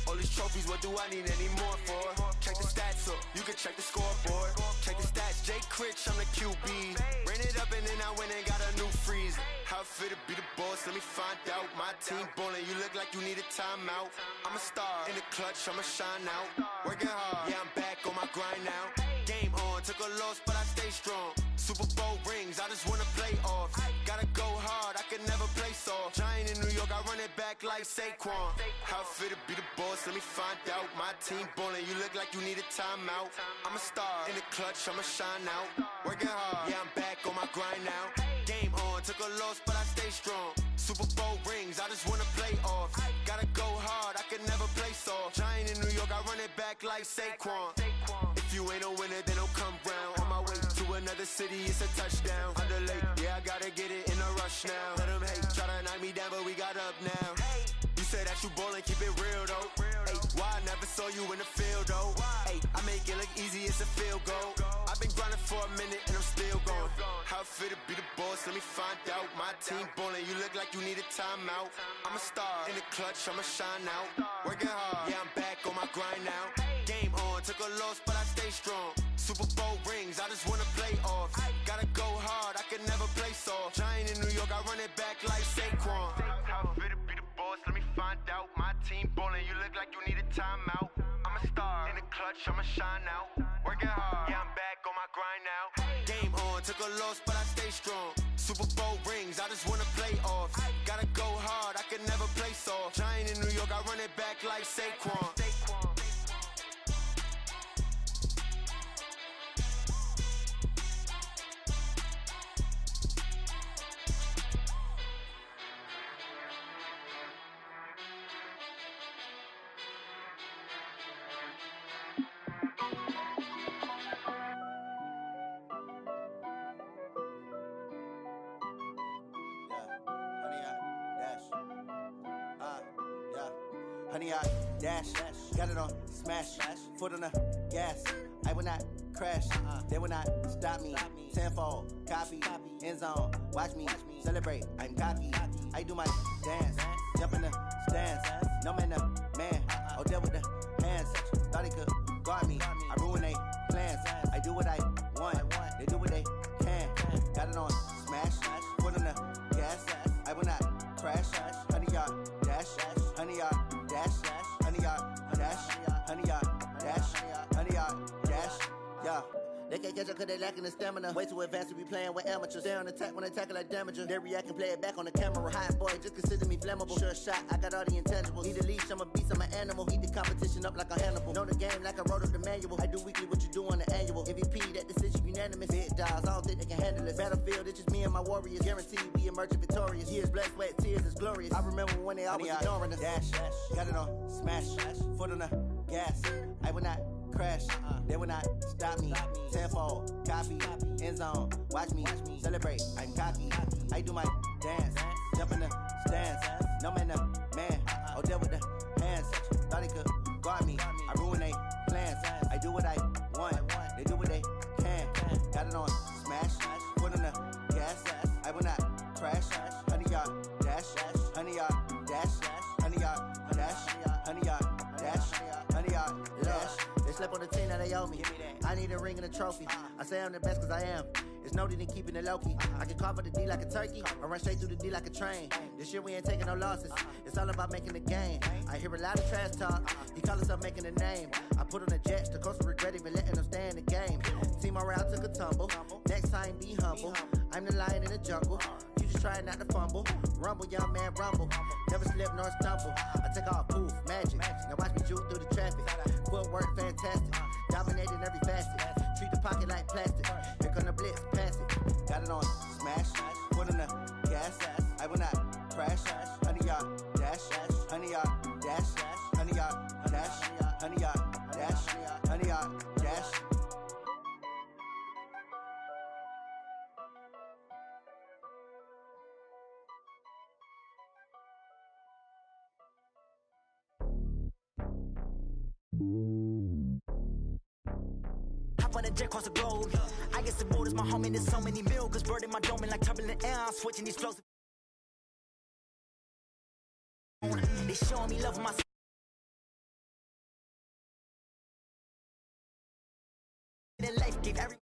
All these trophies, what do I need any more for? Check the stats up, you can check the scoreboard. Check the stats, Jay Critch, I'm the QB. Ran it up and then I went and got a new freeze. How it feel to be the boss, let me find out. My team ballin', you look like you need a timeout. I'm a star in the clutch, I'ma shine out. Working hard, yeah, I'm back on my grind now. Game on, took a loss, but I stay strong. Super Bowl rings, I just wanna play off. Gotta go hard, I can never play soft. Giant in New York, I run it back like Saquon. How it feel to be the boss, let me find out. My team ballin', you look like you need a timeout. I'm a star in the clutch, I'ma shine out. Working hard, yeah, I'm back on my grind now. Game on, took a loss, but I stay strong. Super Bowl rings, I just wanna play off. Gotta go hard, I can never play soft. Giant in New York, I run it back like Saquon. If If you ain't a winner, then don't come round. On my way to another city, it's a touchdown. Underlay, yeah, I gotta get it in a rush now. Let them hate, try to knock me down, but we got up now. You say that you ballin', keep it real though. Ay, why I never saw you in the field though? Ay, I make it look easy, it's a field goal. I've been grinding for a minute and I'm still going. How it feel to be the boss, let me find out. My team ballin', you look like you need a timeout. I'm a star, in the clutch, I'ma shine out. Working hard, yeah, I'm back on my grind now. Game on, took a loss, but I stay strong. Super Bowl rings, I just wanna play off. Gotta go hard, I can never play soft. Giant in New York, I run it back like Saquon. How it feel to be the boss, let me find out. My team ballin', you look like you need a timeout. I'm a star, in the clutch, I'ma shine out. Working hard, yeah, I'm back on my grind now. Game on, took a loss, but I stay strong. Super Bowl rings, I just wanna play off. Gotta go hard, I can never play soft. Giant in New York, I run it back like Saquon. Honey, I dash, got it on smash, foot on the gas. I will not crash, they will not stop me. Tenfold, copy, end zone, watch me celebrate. I'm cocky, I do my dance, jump in the stands. No man, the man, oh, there with the hands. Thought he could guard me, I ruin they plans. I do what I want, they do what they can. Got it on smash, foot on the gas. I will not crash, honey, y'all dash, honey, y'all dash, honey, y'all dash, honey, y'all dash, honey, y'all dash, yeah. They can't catch up cause they lacking the stamina. Way too advanced to be playing with amateurs. Stay on attack when they tackle like damager. They react and play it back on the camera. Hot boy, just consider me flammable. Sure shot, I got all the intangibles. Need a leash, I'm a beast, I'm an animal. Eat the competition up like a Hannibal. Know the game like I wrote up the manual. I do weekly what you do on the annual. MVP, that decision unanimous. Big dogs, I don't think they can handle it. Battlefield, it's just me and my warriors. Guaranteed we emerge victorious. Years, blood, sweat, tears, is glorious. I remember when they always ignoring us. Dash, got it on smash, foot on the gas. I will not crash, they will not stop me. Tenfold, copy, end zone, watch me celebrate. I'm cocky, I do my dance, jump in the stands. No man, the man, oh, there with the hands. Thought he could guard me, I ruin they plans. I do what I want, they do what they can. Got it on smash, foot on the gas. I will not crash, honey, y'all dash, honey, y'all dash, honey, y'all dash, honey, y'all dash, honey, y'all dash. They slept on the team that they owe me. I need a ring and a trophy. I say I'm the best cause I am. It's no need in keeping it low-key. I can carve up the D like a turkey or run straight through the D like a train. This year we ain't taking no losses. It's all about making the game. I hear a lot of trash talk. He call himself making a name. I put on the Jets. The coach will regret even letting them stay in the game. Team morale took a tumble. Next time be humble. I'm the lion in the jungle. You just try not to fumble. Rumble, young man, rumble. Never slip nor stumble. I take off, poof, magic. Now watch me juke through the traffic. Footwork fantastic. Dominating every facet. Treat the pocket like plastic. Here come the blitz, pass it. Got it on smash. Foot on the gas. I will not crash. Honey, y'all dash. Honey, y'all dash. Honey, y'all dash. Honey, y'all dash. Honey, y'all dash. Hop on a jet across the globe. I guess the road is my home and there's so many milkers. Bird in my dome and like turbulent air. I'm switching these flows. They showing me love for my life. Give every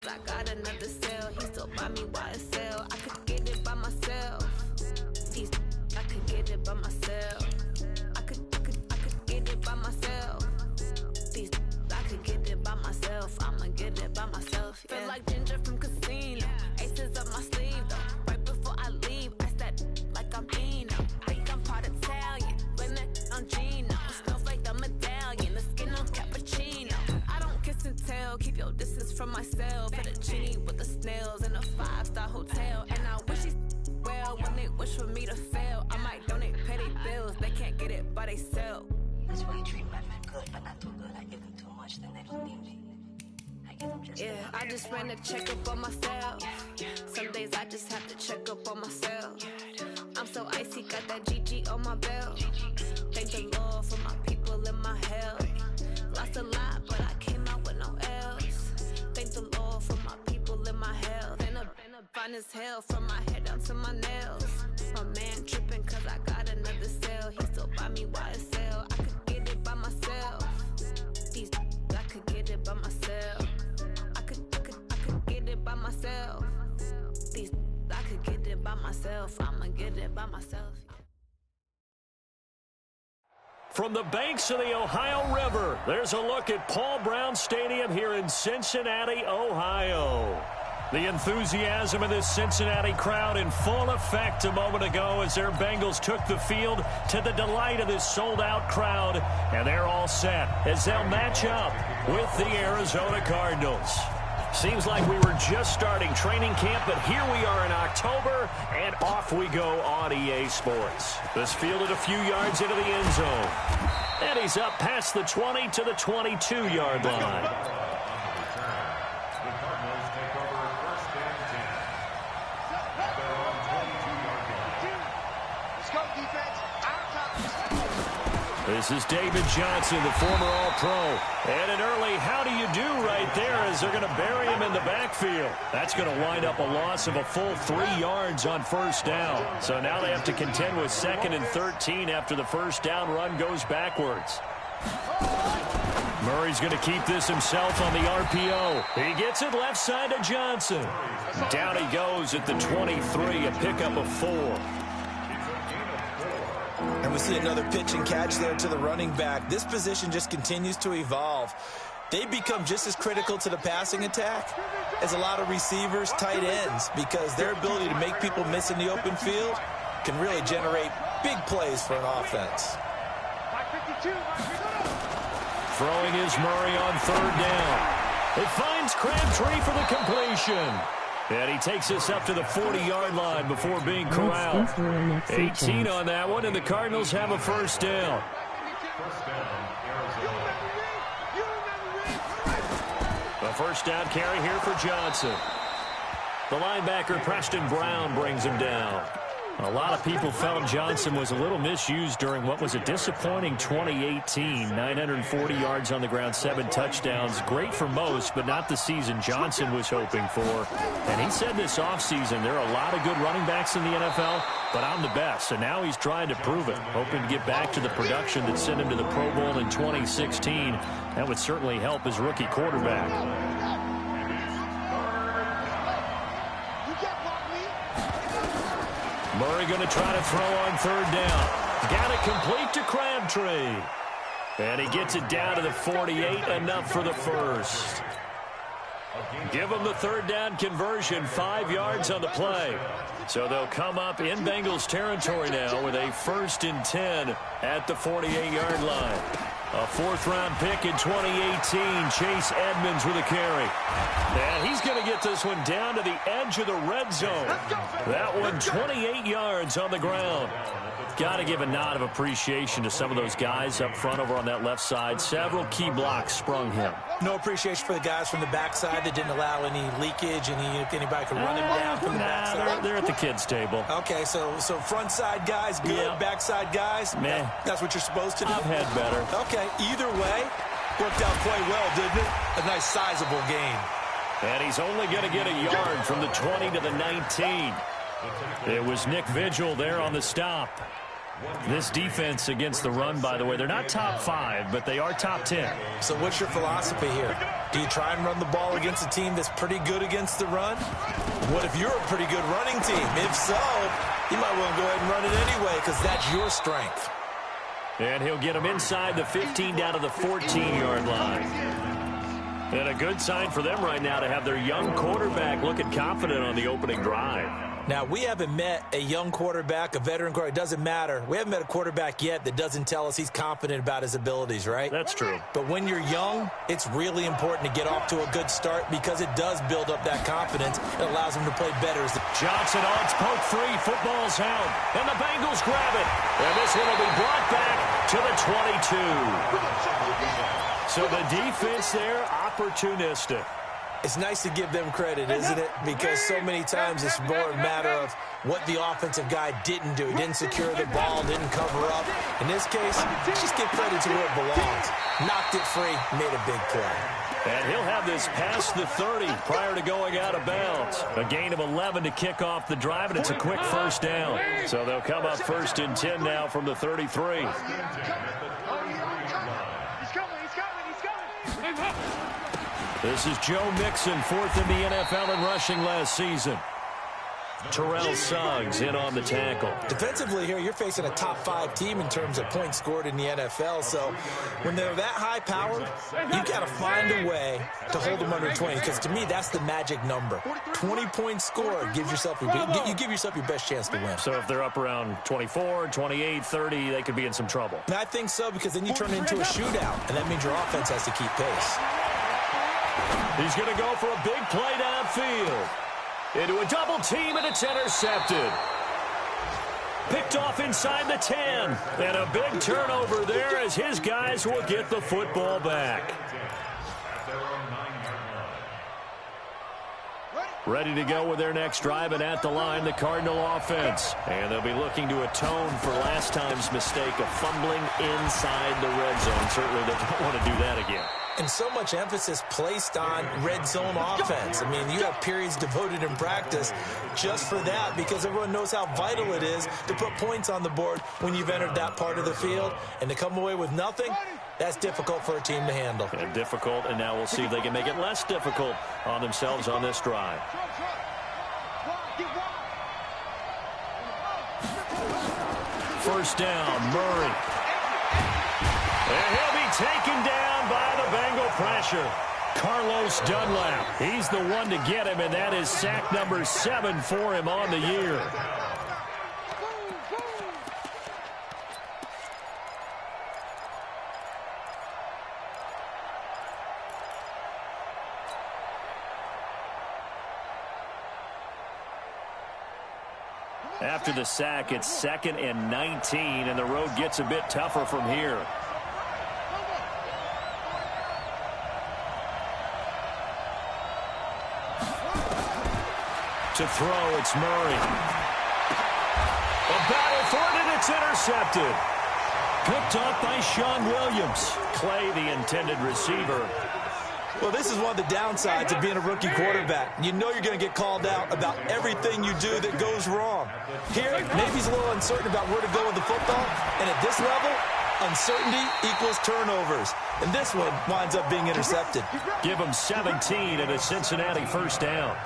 I got another cell. He still buy me YSL. I could get it by myself. These I could get it by myself. I could get it by myself. These I could get it by myself. I'ma get it by myself. Yeah. Feel like Ginger from Casino. Aces up my sleeve though. Right before I leave, I said like I'm Eno. Think I'm part Italian. Blame that on Gino. Smells like the medallion. The skin on cappuccino. I don't kiss and tell. Keep your distance from myself. Fettuccine with the snails in a 5-star hotel. And I wish these well when they wish for me to fail. I might donate petty bills. They can't get it by they sell. That's why you treat women good, but not too good. I give them too much, then they don't need me. I give them just I just ran a checkup on myself. Some days I just have to check up on myself. I'm so icy, got that GG on my belt. Thank the Lord for my people in my health. Lost a lot, but I came out with no else. Thank the Lord for my people in my health. And a fine as hell from my head down to my nails. My man tripping cause I got another cell. He still buy me YSL. I could get it by myself. These I could get it by myself. I could get it by myself. These I could get it by myself. I'ma get it by myself. From the banks of the Ohio River, there's a look at Paul Brown Stadium here in Cincinnati, Ohio. The enthusiasm of this Cincinnati crowd in full effect a moment ago as their Bengals took the field to the delight of this sold-out crowd. And they're all set as they'll match up with the Arizona Cardinals. Seems like we were just starting training camp, but here we are in October, and off we go on EA Sports. This fielded a few yards into the end zone. And he's up past the 20 to the 22-yard line. This is David Johnson, the former All-Pro. And an early how do you do right there as they're going to bury him in the backfield. That's going to wind up a loss of a full 3 yards on first down. So now they have to contend with 2nd and 13 after the first down run goes backwards. Murray's going to keep this himself on the RPO. He gets it left side to Johnson. Down he goes at the 23, a pickup of 4. And we see another pitch and catch there to the running back. This position just continues to evolve. They become just as critical to the passing attack as a lot of receivers, tight ends, because their ability to make people miss in the open field can really generate big plays for an offense. Throwing is Murray on 3rd down. It finds Crabtree for the completion. And he takes us up to the 40-yard line before being corralled. 18 on that one, and the Cardinals have a first down. A first down carry here for Johnson. The linebacker, Preston Brown, brings him down. A lot of people felt Johnson was a little misused during what was a disappointing 2018. 940 yards on the ground, 7 touchdowns. Great for most, but not the season Johnson was hoping for. And he said this offseason there are a lot of good running backs in the NFL, but I'm the best. So now he's trying to prove it, hoping to get back to the production that sent him to the Pro Bowl in 2016. That would certainly help his rookie quarterback. Murray going to try to throw on 3rd down. Got it complete to Crabtree. And he gets it down to the 48, enough for the first. Give them the 3rd down conversion, 5 yards on the play. So they'll come up in Bengals territory now with a 1st and 10 at the 48-yard line. A 4th-round pick in 2018, Chase Edmonds with a carry. And he's going to get this one down to the edge of the red zone. That one 28 yards on the ground. Got to give a nod of appreciation to some of those guys up front over on that left side. Several key blocks sprung him. No appreciation for the guys from the backside that didn't allow any leakage, anybody could run him down from the backside. They're at the kids' table. Okay, so front side guys good, yeah. Backside guys, man, that's what you're supposed to do. I've had better. Okay, either way, worked out quite well, didn't it? A nice sizable gain. And he's only going to get a yard from the 20 to the 19. It was Nick Vigil there on the stop. This defense against the run, by the way, they're not top 5, but they are top 10. So what's your philosophy here? Do you try and run the ball against a team that's pretty good against the run? What if you're a pretty good running team? If so, you might well go ahead and run it anyway because that's your strength. And he'll get them inside the 15 down to the 14-yard line. And a good sign for them right now to have their young quarterback looking confident on the opening drive. Now, we haven't met a young quarterback, a veteran quarterback. It doesn't matter. We haven't met a quarterback yet that doesn't tell us he's confident about his abilities, right? That's true. But when you're young, it's really important to get off to a good start because it does build up that confidence. It allows him to play better. Johnson on its poke free. Football's out. And the Bengals grab it. And this one will be brought back to the 22. So the defense there, opportunistic. It's nice to give them credit, isn't it? Because so many times it's more a matter of what the offensive guy didn't do. He didn't secure the ball, didn't cover up. In this case, just give credit to where it belongs. Knocked it free, made a big play. And he'll have this past the 30 prior to going out of bounds. A gain of 11 to kick off the drive, and it's a quick first down. So they'll come up 1st and 10 now from the 33. This is Joe Mixon, 4th in the NFL in rushing last season. Terrell Suggs in on the tackle. Defensively here, you're facing a top 5 team in terms of points scored in the NFL. So when they're that high powered, you've got to find a way to hold them under 20. Because to me, that's the magic number. 20 points scored gives yourself you give yourself your best chance to win. So if they're up around 24, 28, 30, they could be in some trouble. And I think so, because then you turn it into a shootout, and that means your offense has to keep pace. He's going to go for a big play downfield. Into a double team, and it's intercepted. Picked off inside the 10. And a big turnover there as his guys will get the football back. Ready to go with their next drive, and at the line, the Cardinal offense. And they'll be looking to atone for last time's mistake of fumbling inside the red zone. Certainly they don't want to do that again. And so much emphasis placed on red zone offense. I mean, you have periods devoted in practice just for that because everyone knows how vital it is to put points on the board when you've entered that part of the field. And to come away with nothing, that's difficult for a team to handle. And difficult, and now we'll see if they can make it less difficult on themselves on this drive. First down, Murray. And he'll be taken down by the Bengal pressure. Carlos Dunlap. He's the one to get him, and that is sack number 7 for him on the year. After the sack, it's 2nd and 19, and the road gets a bit tougher from here. To throw, it's Murray. A battle for it, and it's intercepted. Picked off by Sean Williams. Clay, the intended receiver. Well, this is one of the downsides of being a rookie quarterback. You know you're going to get called out about everything you do that goes wrong. Here, maybe he's a little uncertain about where to go with the football, and at this level, uncertainty equals turnovers. And this one winds up being intercepted. Give him 17 and a Cincinnati first down.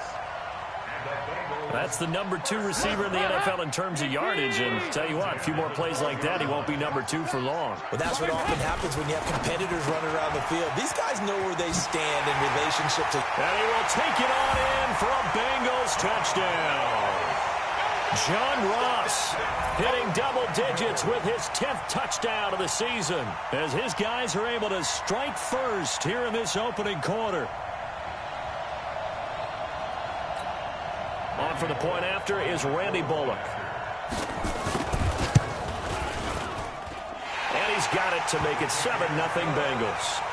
That's the number 2 receiver in the NFL in terms of yardage. And tell you what, a few more plays like that, he won't be number 2 for long. Well, that's what often happens when you have competitors running around the field. These guys know where they stand in relationship to... And he will take it on in for a Bengals touchdown. John Ross hitting double digits with his 10th touchdown of the season as his guys are able to strike first here in this opening quarter. On for the point after is Randy Bullock. And he's got it to make it 7-0 Bengals.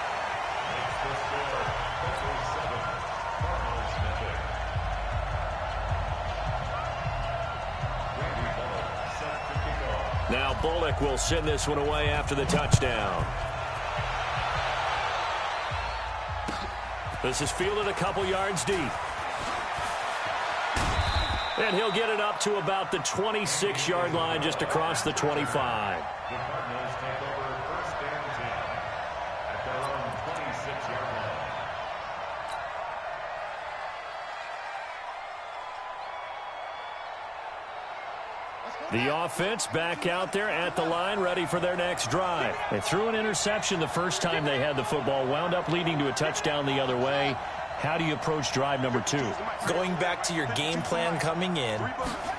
Now Bullock will send this one away after the touchdown. This is fielded a couple yards deep. And he'll get it up to about the 26-yard line, just across the 25. The Cardinals take over 1st and 10 at their own 26-yard line. The offense back out there at the line, ready for their next drive. They threw an interception the first time they had the football, wound up leading to a touchdown the other way. How do you approach drive number 2? Going back to your game plan coming in,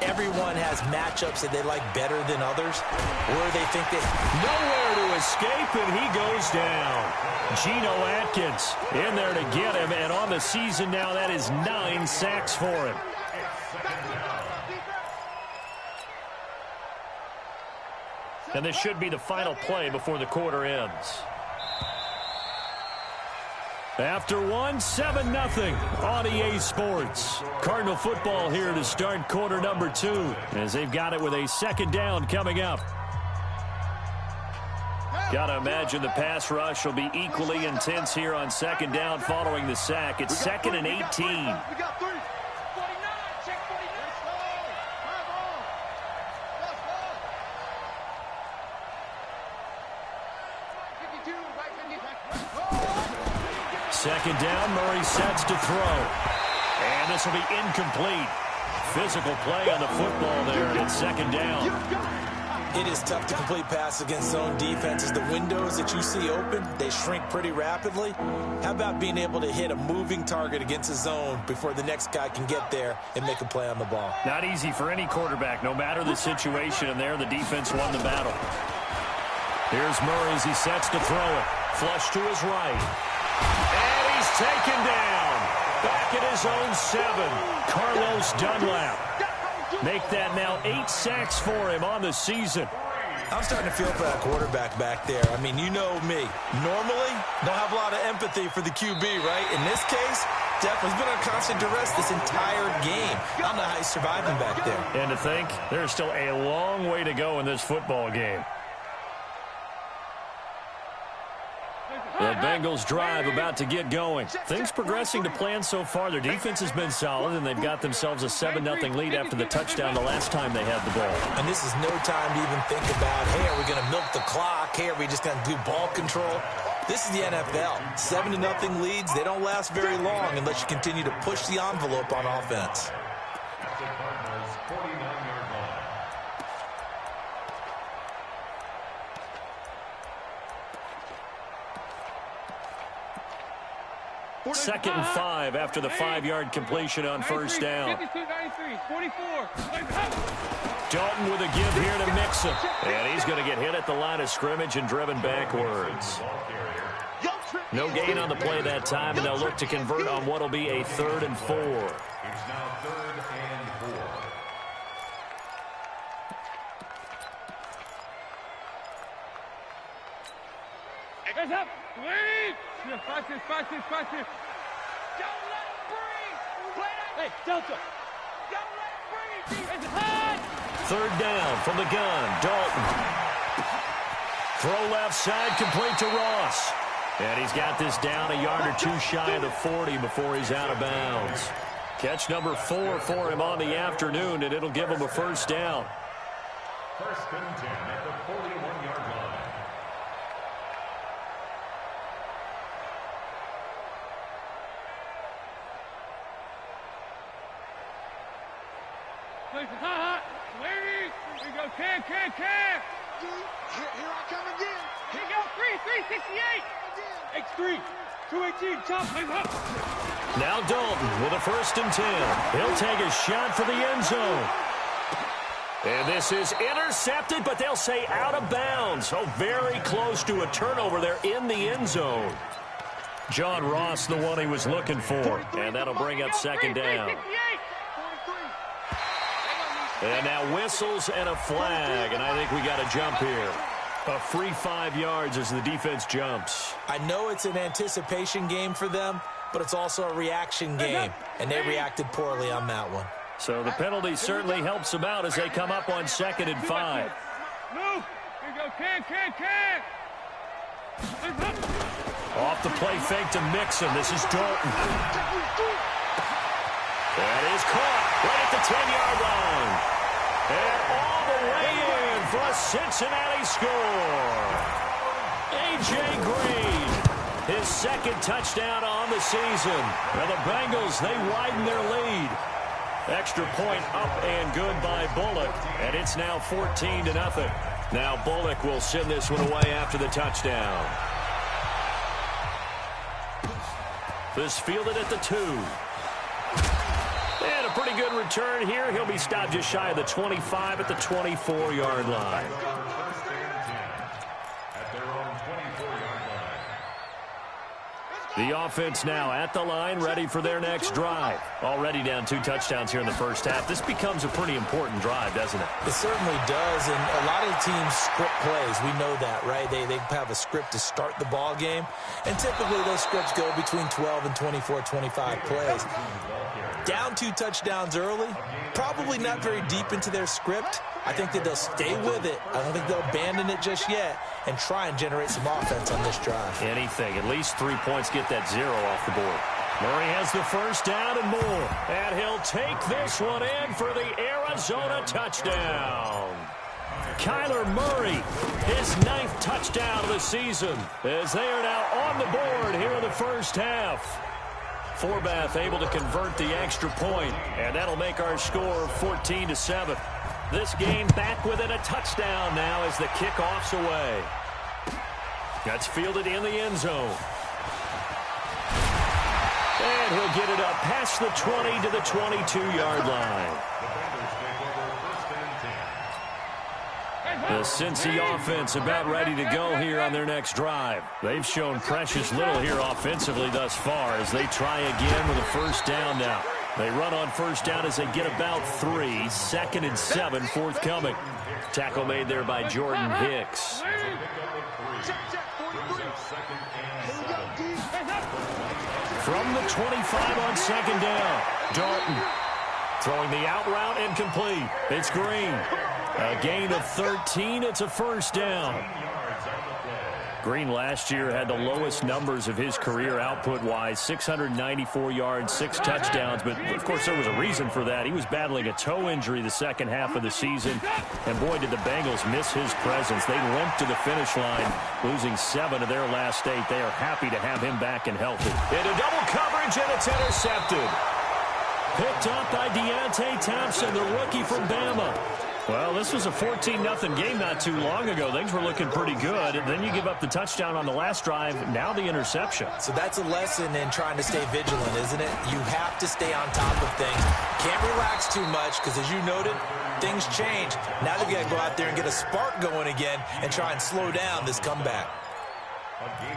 everyone has matchups that they like better than others, where they think they... Nowhere to escape, and he goes down. Geno Atkins in there to get him, and on the season now, that is 9 sacks for him. And this should be the final play before the quarter ends. After 7-0 on EA Sports. Cardinal football here to start quarter number 2, as they've got it with a 2nd down coming up. Got to imagine the pass rush will be equally intense here on 2nd down following the sack. It's 2nd and 18. Second down, Murray sets to throw. And this will be incomplete. Physical play on the football there, and it's 2nd down. It is tough to complete passes against zone defenses. The windows that you see open, they shrink pretty rapidly. How about being able to hit a moving target against a zone before the next guy can get there and make a play on the ball? Not easy for any quarterback, no matter the situation, and there the defense won the battle. Here's Murray as he sets to throw it. Flush to his right. And he's taken down. Back at his own 7. Carlos Dunlap. Make that now 8 sacks for him on the season. I'm starting to feel for that quarterback back there. I mean, you know me. Normally, don't have a lot of empathy for the QB, right? In this case, definitely been on constant duress this entire game. I don't know how he's surviving back there. And to think, there's still a long way to go in this football game. The Bengals drive about to get going. Things progressing to plan so far. Their defense has been solid, and they've got themselves a 7-0 lead after the touchdown the last time they had the ball. And this is no time to even think about, hey, are we going to milk the clock? Hey, are we just going to do ball control? This is the NFL. 7-0 leads, they don't last very long unless you continue to push the envelope on offense. At the Cardinals' 49-yard line. 2nd and 5 after the 5-yard completion on 1st down. 44. Dalton with a give here to Mixon. And he's going to get hit at the line of scrimmage and driven backwards. No gain on the play that time, and they'll look to convert on what will be a 3rd and 4. It's now 3rd and 4. Hands up. Wait. Watch this. Don't let him breathe. Hey, Delta. Don't let him breathe. It's hot. 3rd down from the gun. Dalton. Throw left side, complete to Ross. And he's got this down a yard or 2 shy of the 40 before he's out of bounds. Catch number 4 for him on the afternoon, and it'll give him a 1st down. 1st and 10 at the 41-yard line. Hot. Wait. Here we go. Can. Here I come again. Here we go. 368. X3. 218. Chop. Now Dalton with a 1st and 10. He'll take a shot for the end zone. And this is intercepted, but they'll say out of bounds. So very close to a turnover there in the end zone. John Ross, the one he was looking for. And that'll bring up 2nd down. And now whistles and a flag, and I think we got a jump here. A free 5 yards as the defense jumps. I know it's an anticipation game for them, but it's also a reaction game, and they reacted poorly on that one. So the penalty certainly helps them out as they come up on 2nd and 5. Move. Here we go. Can. Off the play fake to Mixon. This is Dalton. That is caught right at the 10-yard line. And all the way in for a Cincinnati score. A.J. Green, his second touchdown on the season. And the Bengals, they widen their lead. Extra point up and good by Bullock. And it's now 14-0. Now Bullock will send this one away after the touchdown. This fielded at the 2. And a pretty good return here. He'll be stopped just shy of the 25 at the 24-yard line. The offense now at the line, ready for their next drive. Already down 2 touchdowns here in the first half. This becomes a pretty important drive, doesn't it? It certainly does, and a lot of teams script plays. We know that, right? They have a script to start the ball game, and typically those scripts go between 12 and 24, 25 plays. Down 2 touchdowns early, probably not very deep into their script. I think that they'll stay with it. I don't think they'll abandon it just yet and try and generate some offense on this drive. Anything. At least 3 points, get that 0 off the board. Murray has the first down and more. And he'll take this one in for the Arizona touchdown. Kyler Murray, his 9th touchdown of the season, as they are now on the board here in the first half. Forbath able to convert the extra point, and that'll make our score 14-7. This game back within a touchdown now as the kickoff's away. That's fielded in the end zone. And he'll get it up past the 20 to the 22-yard line. The Cincy offense about ready to go here on their next drive. They've shown precious little here offensively thus far as they try again with a first down now. They run on first down as they get about 3. 2nd and 7 forthcoming. Tackle made there by Jordan Hicks. From the 25 on 2nd down, Dalton throwing the out route incomplete. It's Green. A gain of 13. It's a first down. Green last year had the lowest numbers of his career output-wise, 694 yards, 6 touchdowns. But, of course, there was a reason for that. He was battling a toe injury the second half of the season. And, boy, did the Bengals miss his presence. They limped to the finish line, losing 7 of their last 8. They are happy to have him back and healthy. Into double coverage, and it's intercepted. Picked up by Deontay Thompson, the rookie from Bama. Well, this was a 14-0 game not too long ago. Things were looking pretty good. And then you give up the touchdown on the last drive. Now the interception. So that's a lesson in trying to stay vigilant, isn't it? You have to stay on top of things. Can't relax too much because, as you noted, things change. Now they've got to go out there and get a spark going again and try and slow down this comeback.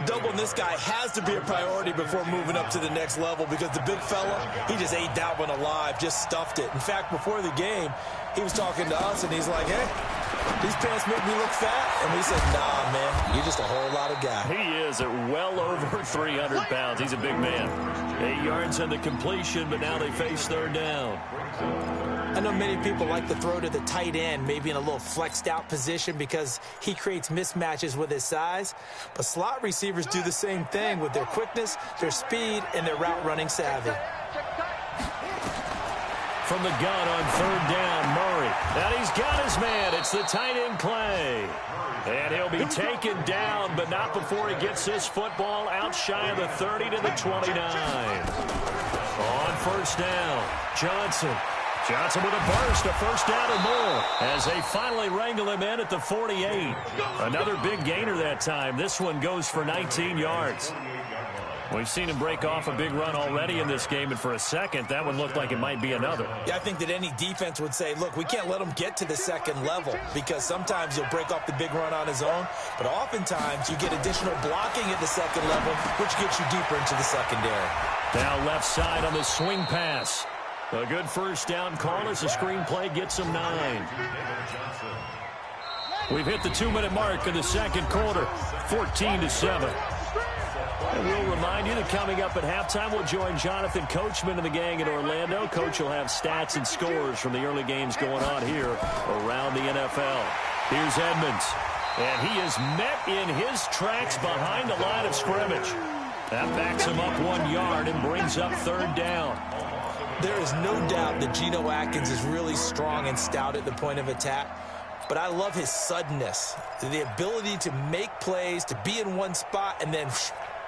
Doubling this guy has to be a priority before moving up to the next level because the big fella, he just ate that one alive, just stuffed it. In fact, before the game, he was talking to us, and he's like, hey, these pants make me look fat. And we said, nah, man, you're just a whole lot of guy. He is at well over 300 pounds. He's a big man. 8 yards on the completion, but now they face 3rd down. I know many people like to throw to the tight end, maybe in a little flexed out position because he creates mismatches with his size. But slot receivers do the same thing with their quickness, their speed, and their route running savvy. From the gun on 3rd down, Murray. And he's got his man. It's the tight end Clay. And he'll be taken down, but not before he gets this football out shy of the 30 to the 29. On first down, Johnson. Johnson with a burst, a first down and more as they finally wrangle him in at the 48. Another big gainer that time. This one goes for 19 yards. We've seen him break off a big run already in this game, and for a second, that one looked like it might be another. Yeah, I think that any defense would say, look, we can't let him get to the second level because sometimes he'll break off the big run on his own, but oftentimes you get additional blocking at the second level, which gets you deeper into the secondary. Now left side on the swing pass. A good first down call as the screenplay gets him 9. We've hit the 2-minute mark in the second quarter, 14-7. And we'll remind you that coming up at halftime, we'll join Jonathan Coachman and the gang in Orlando. Coach will have stats and scores from the early games going on here around the NFL. Here's Edmonds, and he is met in his tracks behind the line of scrimmage. That backs him up 1 yard and brings up 3rd down. There is no doubt that Geno Atkins is really strong and stout at the point of attack, but I love his suddenness, the ability to make plays, to be in one spot, and then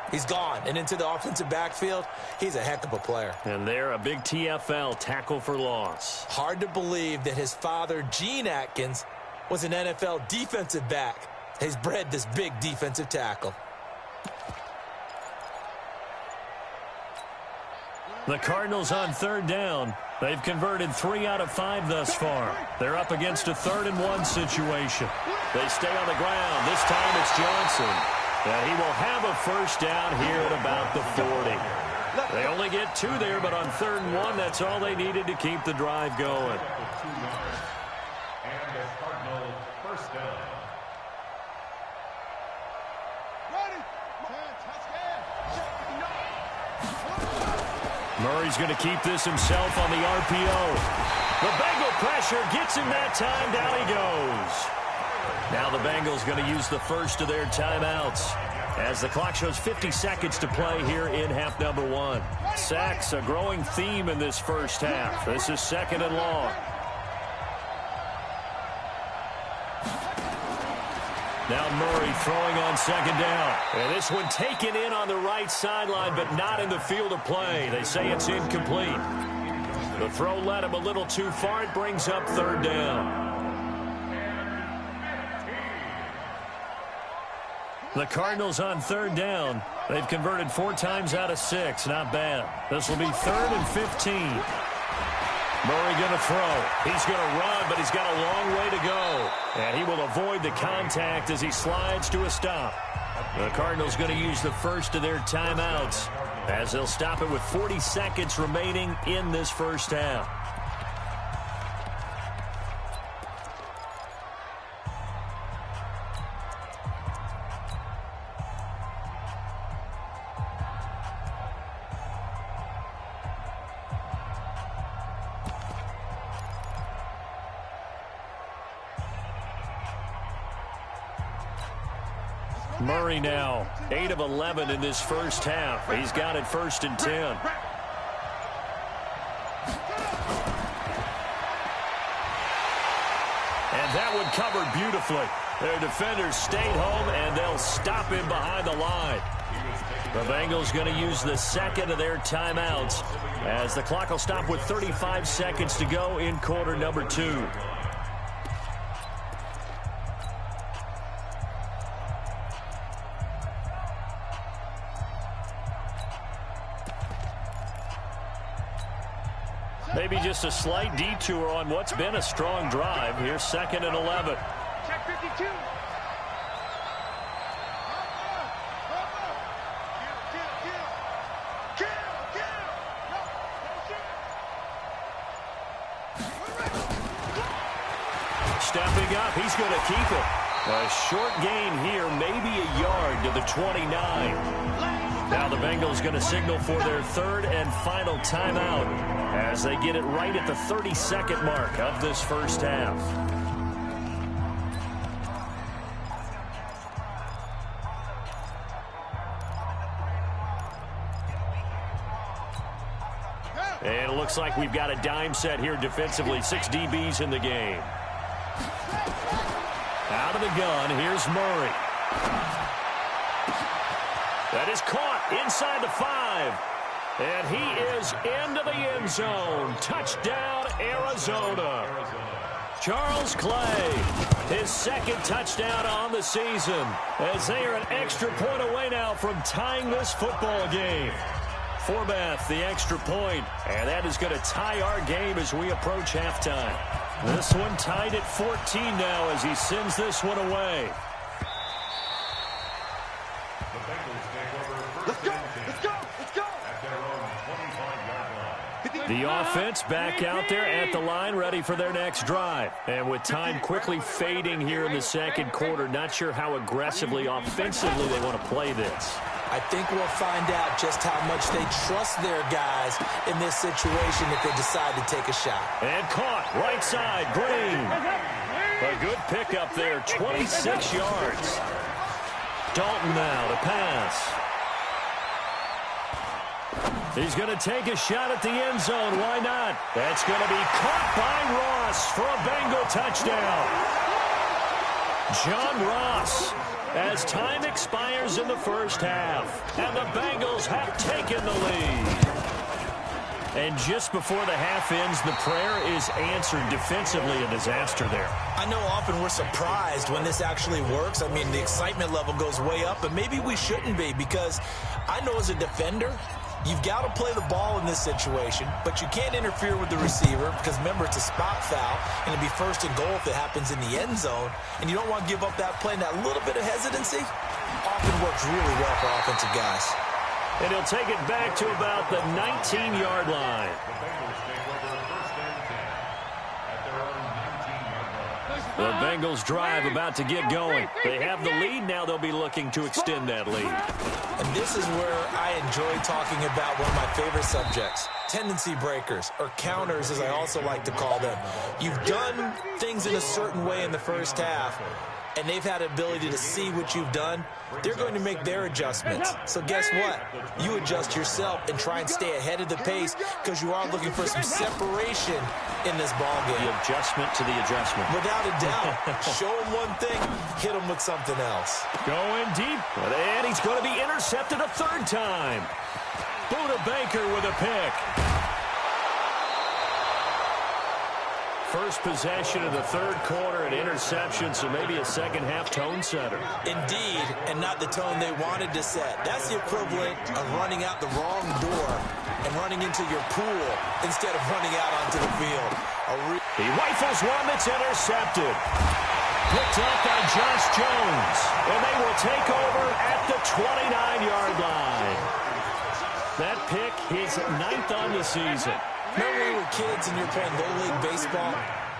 he's gone and into the offensive backfield. He's a heck of a player. And they're a big TFL, tackle for loss. Hard to believe that his father, Gene Atkins, was an NFL defensive back. He's bred this big defensive tackle. The Cardinals on third down. They've converted 3 out of 5 thus far. They're up against a 3rd-and-1 situation. They stay on the ground. This time it's Johnson. And he will have a first down here at about the 40. They only get 2 there, but on 3rd and 1, that's all they needed to keep the drive going. And the Cardinals first down. Murray's going to keep this himself on the RPO. The Bengal pressure gets him that time. Down he goes. Now the Bengals going to use the first of their timeouts as the clock shows 50 seconds to play here in half number 1. Sacks, a growing theme in this first half. This is 2nd and long. Now Murray throwing on 2nd down. And this one taken in on the right sideline, but not in the field of play. They say it's incomplete. The throw led him a little too far. It brings up 3rd down. The Cardinals on 3rd down. They've converted 4 times out of 6. Not bad. This will be 3rd and 15. Murray going to throw. He's going to run, but he's got a long way to go. And he will avoid the contact as he slides to a stop. The Cardinals going to use the first of their timeouts as they'll stop it with 40 seconds remaining in this first half. Murray now 8 of 11 in this first half. He's got it 1st and 10. And that one covered beautifully. Their defenders stayed home, and they'll stop him behind the line. The Bengals going to use the 2nd of their timeouts as the clock will stop with 35 seconds to go in quarter number 2. Maybe just a slight detour on what's been a strong drive. Here's 2nd and 11. Check 52. Stepping up, he's going to keep it. A short gain here, maybe a yard to the 29. Now the Bengals going to signal for their 3rd and final timeout as they get it right at the 30-second mark of this first half. And it looks like we've got a dime set here defensively. 6 DBs in the game. Out of the gun, here's Murray. That is caught inside the 5. And he is into the end zone. Touchdown, Arizona. Charles Clay, his 2nd touchdown on the season, as they are an extra point away now from tying this football game. Forbath, the extra point, and that is going to tie our game as we approach halftime. This one tied at 14 now as he sends this one away. The offense back out there at the line, ready for their next drive. And with time quickly fading here in the 2nd quarter, not sure how aggressively, offensively they want to play this. I think we'll find out just how much they trust their guys in this situation if they decide to take a shot. And caught, right side, Green. A good pickup there, 26 yards. Dalton now to pass. He's going to take a shot at the end zone. Why not? That's going to be caught by Ross for a Bengal touchdown. John Ross, as time expires in the first half, and the Bengals have taken the lead. And just before the half ends, the prayer is answered. Defensively, a disaster there. I know often we're surprised when this actually works. I mean, the excitement level goes way up, but maybe we shouldn't be, because I know as a defender, you've got to play the ball in this situation, but you can't interfere with the receiver because, remember, it's a spot foul, and it'll be first and goal if it happens in the end zone, and you don't want to give up that play. And that little bit of hesitancy often works really well for offensive guys. And he'll take it back to about the 19-yard line. The Bengals drive about to get going. They have the lead. Now they'll be looking to extend that lead. And this is where I enjoy talking about one of my favorite subjects, tendency breakers, or counters, as I also like to call them. You've done things in a certain way in the first half, and they've had the ability to see what you've done. They're going to make their adjustments. So guess what? You adjust yourself and try and stay ahead of the pace because you are looking for some separation in this ball game. The adjustment to the adjustment. Without a doubt. Show him one thing, hit him with something else. Going deep, and he's going to be intercepted a third time. Buda Baker with a pick. First possession of the third quarter, an interception, so maybe a second-half tone setter. Indeed, and not the tone they wanted to set. That's the equivalent of running out the wrong door and running into your pool instead of running out onto the field. He rifles one that's intercepted. Picked up by Josh Jones, and they will take over at the 29-yard line. That pick, his 9th on the season. Remember when we were kids and you were playing Little League Baseball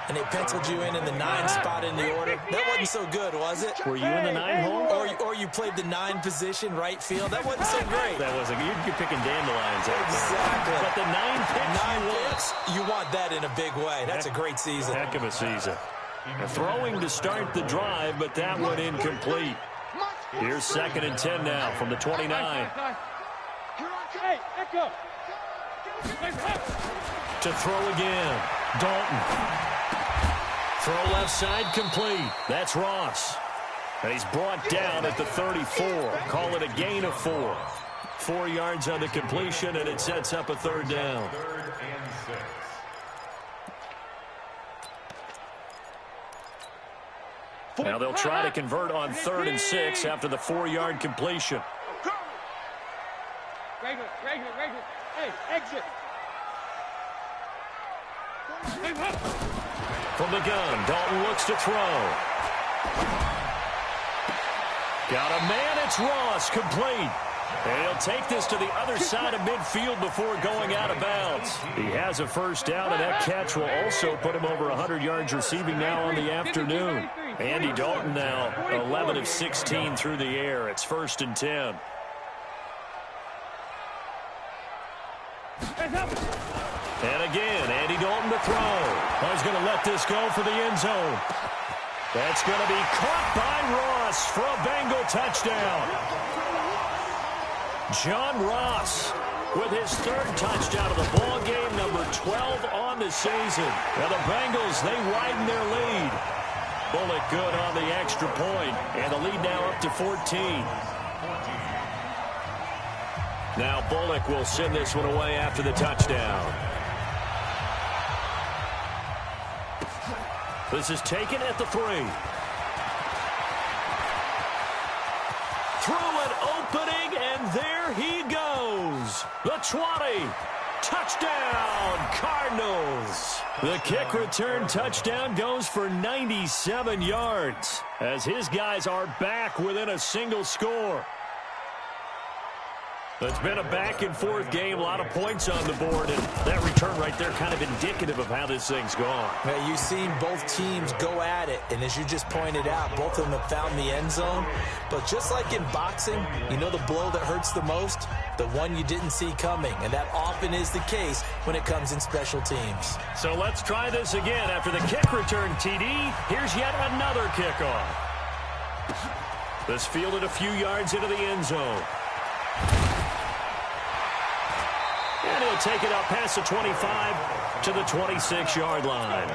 and they penciled you in the 9 spot in the order? That wasn't so good, was it? Were you in the 9 hole? Or you played the 9 position, right field? That wasn't so great. That wasn't good. You're picking dandelions out there. Exactly. But the 9 picks, you want that in a big way. That's a great season. Heck of a season. Throwing to start the drive, but that one incomplete. Here's 2nd and 10 now from the 29. Hey, Echo. To throw again. Dalton. Throw left side complete. That's Ross. And he's brought down at the 34. Call it a gain of 4. 4 yards on the completion, and it sets up a third down. Now they'll try to convert on 3rd and 6 after the 4-yard completion. Regular. Hey, exit. From the gun, Dalton looks to throw. Got a man, it's Ross, complete. And he'll take this to the other side of midfield before going out of bounds. He has a first down, and that catch will also put him over 100 yards receiving now on the afternoon. Andy Dalton now 11 of 16 through the air. It's 1st and 10. And again, Andy Dalton to throw. Oh, he's going to let this go for the end zone. That's going to be caught by Ross for a Bengal touchdown. John Ross with his 3rd touchdown of the ball game, number 12 on the season. Now the Bengals, they widen their lead. Bullock good on the extra point, and the lead now up to 14. Now Bullock will send this one away after the touchdown. This is taken at the 3. Through an opening, and there he goes. The 20. Touchdown, Cardinals. The kick return touchdown goes for 97 yards as his guys are back within a single score. It's been a back-and-forth game, a lot of points on the board, and that return right there kind of indicative of how this thing's gone. Now, you've seen both teams go at it, and as you just pointed out, both of them have found the end zone. But just like in boxing, you know the blow that hurts the most? The one you didn't see coming, and that often is the case when it comes in special teams. So let's try this again. After the kick return, TD, here's yet another kickoff. This fielded a few yards into the end zone. And he'll take it up past the 25 to the 26-yard line.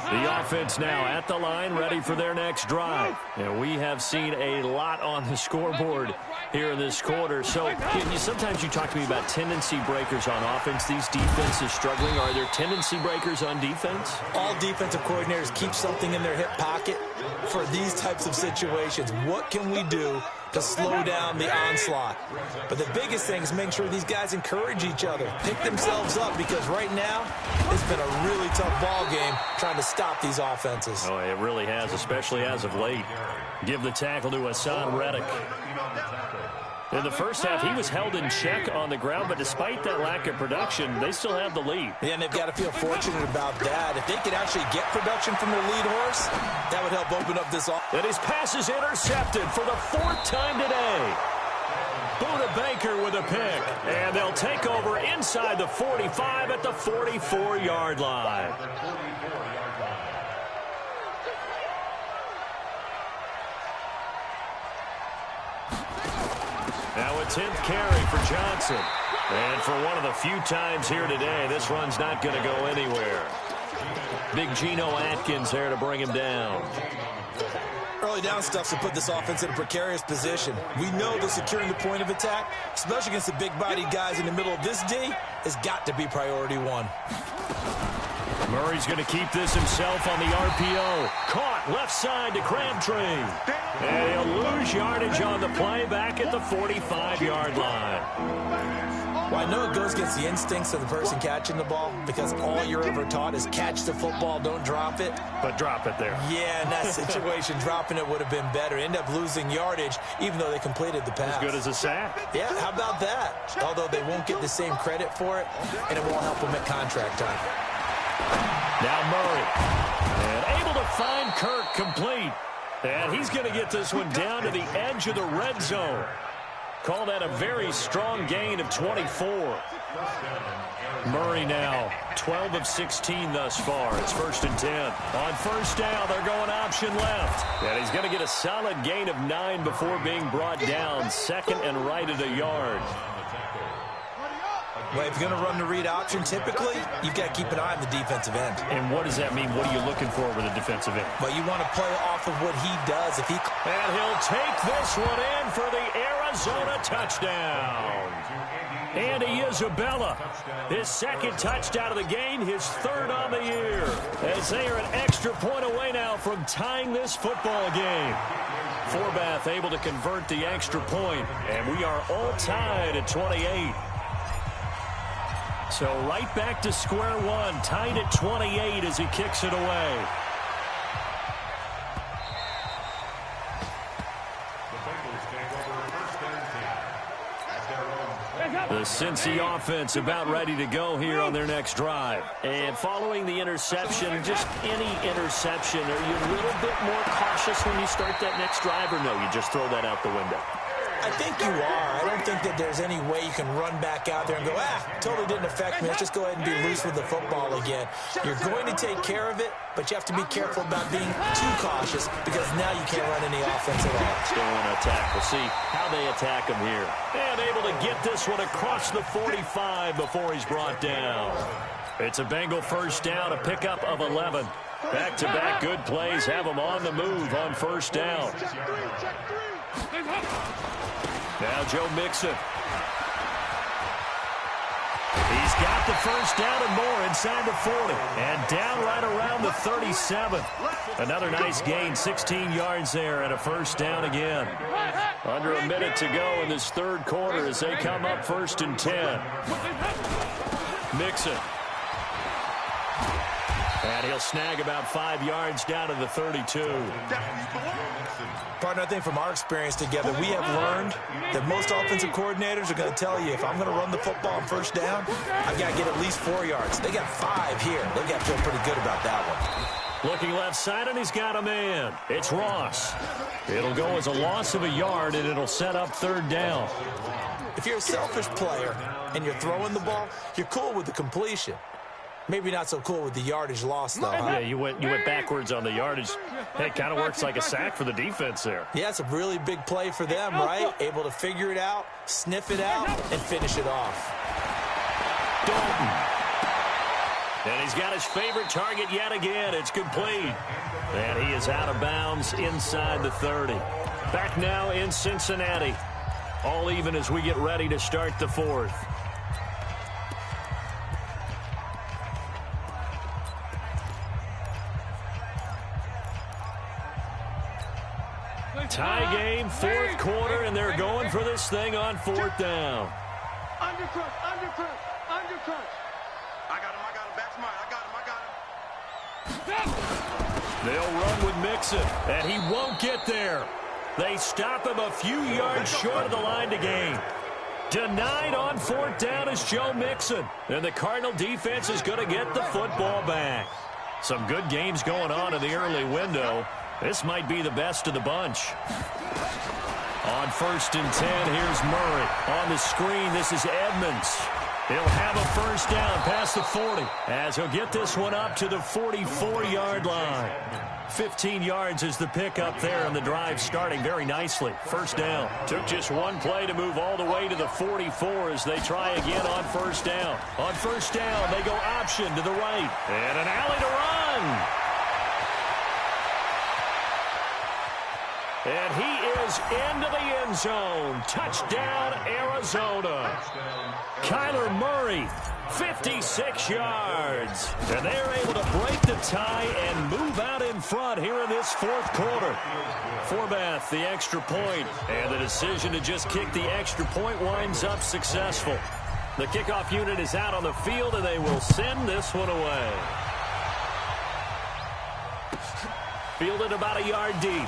The offense now at the line, ready for their next drive. And we have seen a lot on the scoreboard here in this quarter. So sometimes you talk to me about tendency breakers on offense. These defenses struggling. Are there tendency breakers on defense? All defensive coordinators keep something in their hip pocket for these types of situations. What can we do to slow down the onslaught? But the biggest thing is make sure these guys encourage each other, pick themselves up, because right now it's been a really tough ball game trying to stop these offenses. Oh, it really has, especially as of late. Give the tackle to Hassan Reddick. In the first half, he was held in check on the ground, but despite that lack of production, they still have the lead. Yeah, and they've got to feel fortunate about that. If they could actually get production from their lead horse, that would help open up this offense. And his pass is intercepted for the 4th time today. Buda Baker with a pick, and they'll take over inside the 45 at the 44-yard line. Now a 10th carry for Johnson. And for one of the few times here today, this run's not going to go anywhere. Big Geno Atkins there to bring him down. Early down stuff's to put this offense in a precarious position. We know that securing the point of attack, especially against the big-bodied guys in the middle of this D, has got to be priority one. Murray's going to keep this himself on the RPO. Caught left side to Crabtree. And he'll lose yardage on the play back at the 45-yard line. Well, I know it goes against the instincts of the person catching the ball, because all you're ever taught is catch the football, don't drop it. But drop it there. Yeah, in that situation, dropping it would have been better. End up losing yardage, even though they completed the pass. As good as a sack. Yeah, how about that? Although they won't get the same credit for it, and it won't help them at contract time. Now Murray. And able to find Kirk complete. And he's going to get this one down to the edge of the red zone. Call that a very strong gain of 24. Murray now 12 of 16 thus far. It's 1st and 10. On first down, they're going option left. And he's going to get a solid gain of 9 before being brought down. 2nd and right at a yard. Well, if you're going to run the read option, typically, you've got to keep an eye on the defensive end. And what does that mean? What are you looking for with a defensive end? Well, you want to play off of what he does. If he... And he'll take this one in for the Arizona touchdown. Andy Isabella, his 2nd touchdown of the game, his 3rd on the year. As they are an extra point away now from tying this football game. Forbath able to convert the extra point, and we are all tied at 28. So right back to square one, tied at 28 as he kicks it away. The Cincy offense about ready to go here on their next drive. And following the interception, just any interception, are you a little bit more cautious when you start that next drive, or no, you just throw that out the window? I think you are. I don't think that there's any way you can run back out there and go, totally didn't affect me. Let's just go ahead and be loose with the football again. You're going to take care of it, but you have to be careful about being too cautious, because now you can't run any offense at all. Still want to attack. We'll see how they attack him here. And able to get this one across the 45 before he's brought down. It's a Bengal first down, a pickup of 11. Back-to-back good plays have him on the move on first down. Now Joe Mixon. He's got the first down and more inside the 40. And down right around the 37. Another nice gain, 16 yards there and a first down again. Under a minute to go in this 3rd quarter as they come up 1st and 10. Mixon. And he'll snag about 5 yards down to the 32. Partner, I think from our experience together, we have learned that most offensive coordinators are going to tell you, if I'm going to run the football on first down, I've got to get at least 4 yards. They got 5 here. They got to feel pretty good about that one. Looking left side, and he's got a man. It's Ross. It'll go as a loss of a yard, and it'll set up 3rd down. If you're a selfish player and you're throwing the ball, you're cool with the completion. Maybe not so cool with the yardage loss, though, huh? Yeah, you went backwards on the yardage. Hey, kind of works like a sack for the defense there. Yeah, it's a really big play for them, right? Able to figure it out, sniff it out, and finish it off. Dalton. And he's got his favorite target yet again. It's complete. And he is out of bounds inside the 30. Back now in Cincinnati. All even as we get ready to start the fourth. Tie game, fourth quarter, and they're going for this thing on fourth down. Undercrunch. I got him, back to mine. I got him. They'll run with Mixon, and he won't get there. They stop him a few yards short of the line to gain. Denied on fourth down is Joe Mixon, and the Cardinal defense is going to get the football back. Some good games going on in the early window. This might be the best of the bunch. On 1st and 10, here's Murray. On the screen, this is Edmonds. He'll have a first down past the 40 as he'll get this one up to the 44-yard line. 15 yards is the pickup there, and the drive starting very nicely. First down. Took just one play to move all the way to the 44 as they try again on first down. On first down, they go option to the right. And an alley to run. And he is into the end zone. Touchdown, Arizona. Kyler Murray, 56 yards. And they're able to break the tie and move out in front here in this fourth quarter. Forbath, the extra point. And the decision to just kick the extra point winds up successful. The kickoff unit is out on the field, and they will send this one away. Fielded about a yard deep.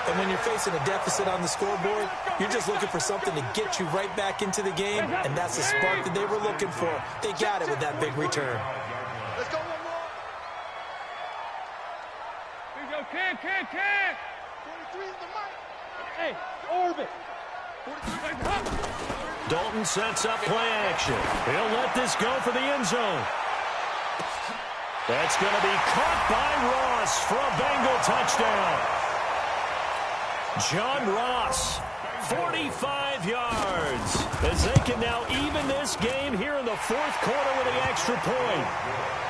And when you're facing a deficit on the scoreboard, you're just looking for something to get you right back into the game, and that's the spark that they were looking for. They got it with that big return. Let's go one more. Here we go, Cam. 43 is the mic. Hey, orbit. Dalton sets up play action. He'll let this go for the end zone. That's going to be caught by Ross for a Bengal touchdown. John Ross, 45 yards, as they can now even this game here in the fourth quarter with the extra point.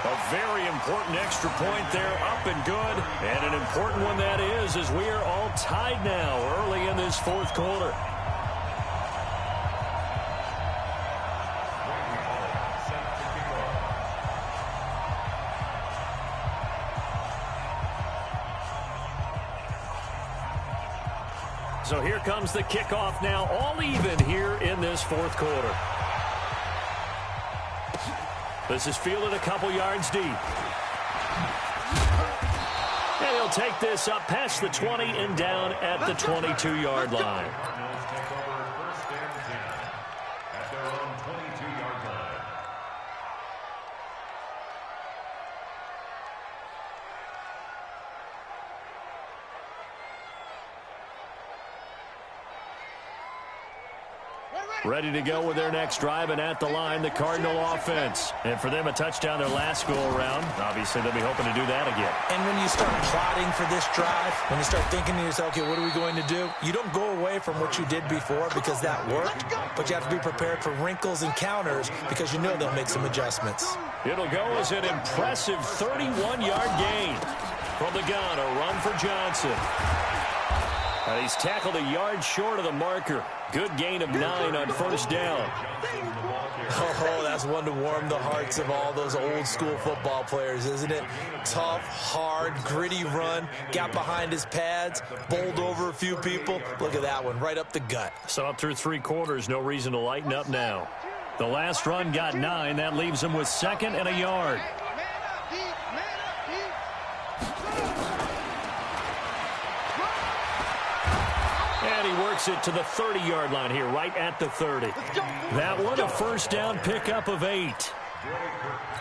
A very important extra point there, up and good, and an important one that is, as we are all tied now early in this fourth quarter. So here comes the kickoff now, all even here in this fourth quarter. This is fielded a couple yards deep. And he'll take this up past the 20 and down at the 22-yard line. Take over first and 10 at their own 22-yard line. Ready to go with their next drive, and at the line, the Cardinal offense. And for them, a touchdown their last go-around. Obviously, they'll be hoping to do that again. And when you start plotting for this drive, when you start thinking to yourself, okay, what are we going to do? You don't go away from what you did before because that worked, but you have to be prepared for wrinkles and counters because you know they'll make some adjustments. It'll go as an impressive 31-yard gain. From the gun, a run for Johnson. And he's tackled a yard short of the marker. Good gain of 9 on first down. Oh, that's one to warm the hearts of all those old school football players, isn't it? Tough, hard, gritty run. Got behind his pads, bowled over a few people. Look at that one, right up the gut. So up through 3 quarters, no reason to lighten up now. The last run got 9. That leaves him with 2nd and a yard. And he works it to the 30-yard line here, right at the 30. That one a first down pickup of 8.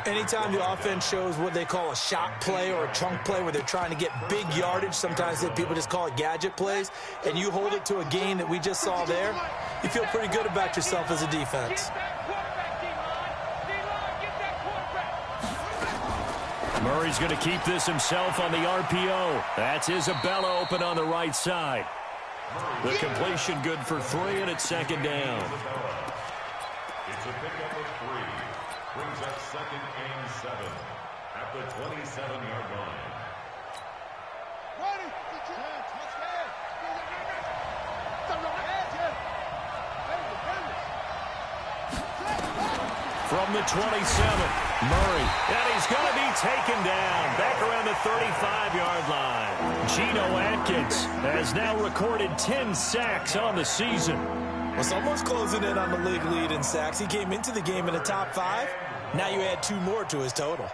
Anytime the offense shows what they call a shot play or a chunk play where they're trying to get big yardage, sometimes people just call it gadget plays, and you hold it to a gain that we just saw there, you feel pretty good about yourself as a defense. Murray's going to keep this himself on the RPO. That's Isabella open on the right side. The completion good for 3, and it's second down. It's a pickup of 3. Brings up second and 7 at the 27-yard line. From the 27, Murray, and he's going to be taken down back around the 35-yard line. Geno Atkins has now recorded 10 sacks on the season. Well, someone's closing in on the league lead in sacks. He came into the game in the top 5. Now you add 2 more to his total.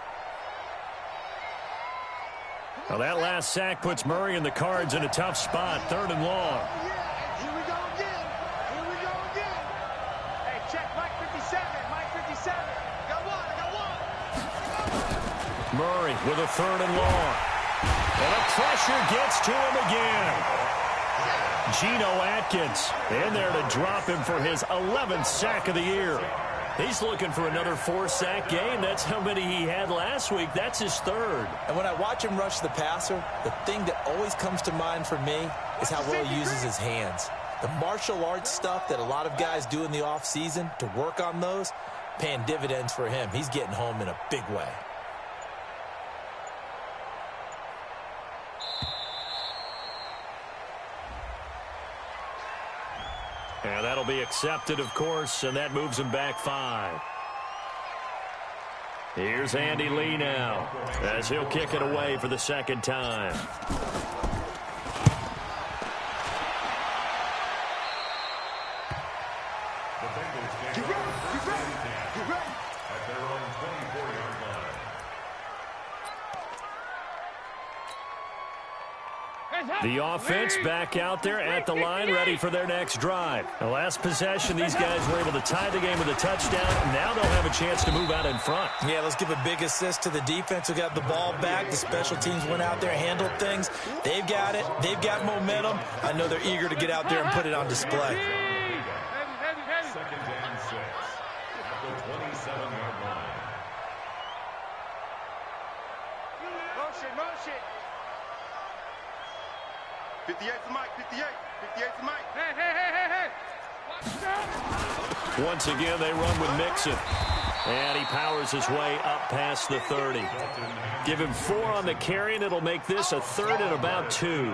Well, that last sack puts Murray and the Cards in a tough spot, 3rd and long. Here we go again. Here we go again. Hey, check Mike 57. Mike 57. Got one. I got one. Murray with a 3rd and long. And the pressure gets to him again. Geno Atkins in there to drop him for his 11th sack of the year. He's looking for another 4-sack game. That's how many he had last week. That's his 3rd. And when I watch him rush the passer, the thing that always comes to mind for me is how well he uses his hands. The martial arts stuff that a lot of guys do in the offseason to work on those, paying dividends for him. He's getting home in a big way. And that'll be accepted, of course, and that moves him back 5. Here's Andy Lee now, as he'll kick it away for the 2nd time. The Bengals get at their own 24-yard line. The offense back out there at the line, ready for their next drive. The last possession, these guys were able to tie the game with a touchdown. Now they'll have a chance to move out in front. Yeah, let's give a big assist to the defense who got the ball back. The special teams went out there, handled things. They've got it. They've got momentum. I know they're eager to get out there and put it on display. 2nd and 6 at the 27-yard line. Motion. 58 to Mike, 58 to Mike. Hey. Once again, they run with Mixon. And he powers his way up past the 30. Give him 4 on the carry, and it'll make this a 3rd and about 2.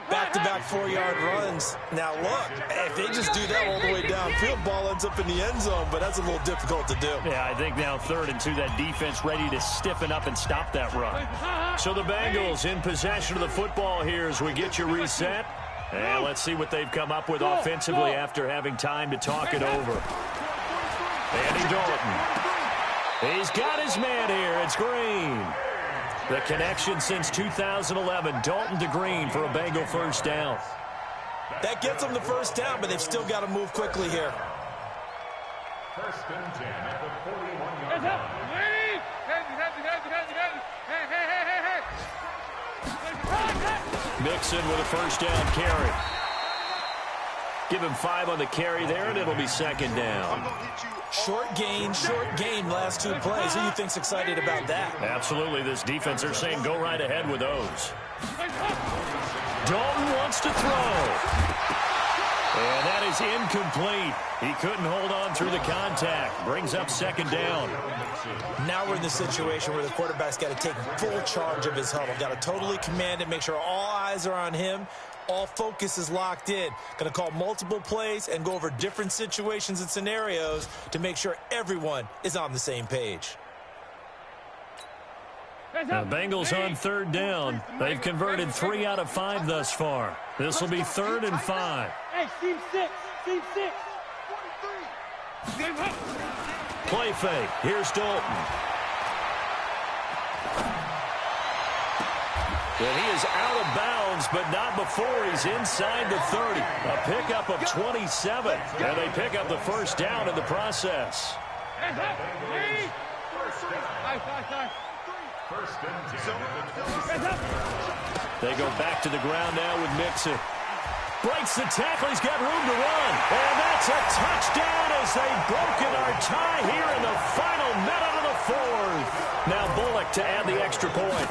Back-to-back 4-yard runs. Now, look, if they just do that all the way downfield, ball ends up in the end zone, but that's a little difficult to do. Yeah, I think now 3rd and 2, that defense ready to stiffen up and stop that run. So the Bengals in possession of the football here as we get you reset. And let's see what they've come up with offensively after having time to talk it over. Andy Dalton. He's got his man here. It's Green. The connection since 2011. Dalton to Green for a Bengal 1st down. That gets them the 1st down, but they've still got to move quickly here. 1st and 10 at the 41-yard line. Mixon with a 1st down carry. Give him 5 on the carry there, and it'll be 2nd down. Short gain last 2 plays. Who do you think's excited about that? Absolutely. This defense, they're saying go right ahead with those. Dalton wants to throw. And that is incomplete. He couldn't hold on through the contact. Brings up 2nd down. Now we're in the situation where the quarterback's got to take full charge of his huddle. Got to totally command it, make sure all eyes are on him. All focus is locked in. Going to call multiple plays and go over different situations and scenarios to make sure everyone is on the same page. The Bengals on 3rd down. They've converted 3 out of 5 thus far. This will be 3rd and 5. Hey, team 6. Play fake. Here's Dalton. And he is out of bounds, but not before he's inside the 30. A pickup of 27. And they pick up the 1st down in the process. Hands up. Lead. First and 10. Hands up. They go back to the ground now with Mixon. Breaks the tackle. He's got room to run. And that's a touchdown as they've broken our tie here in the final minute of the fourth. Now Bullock to add the extra point.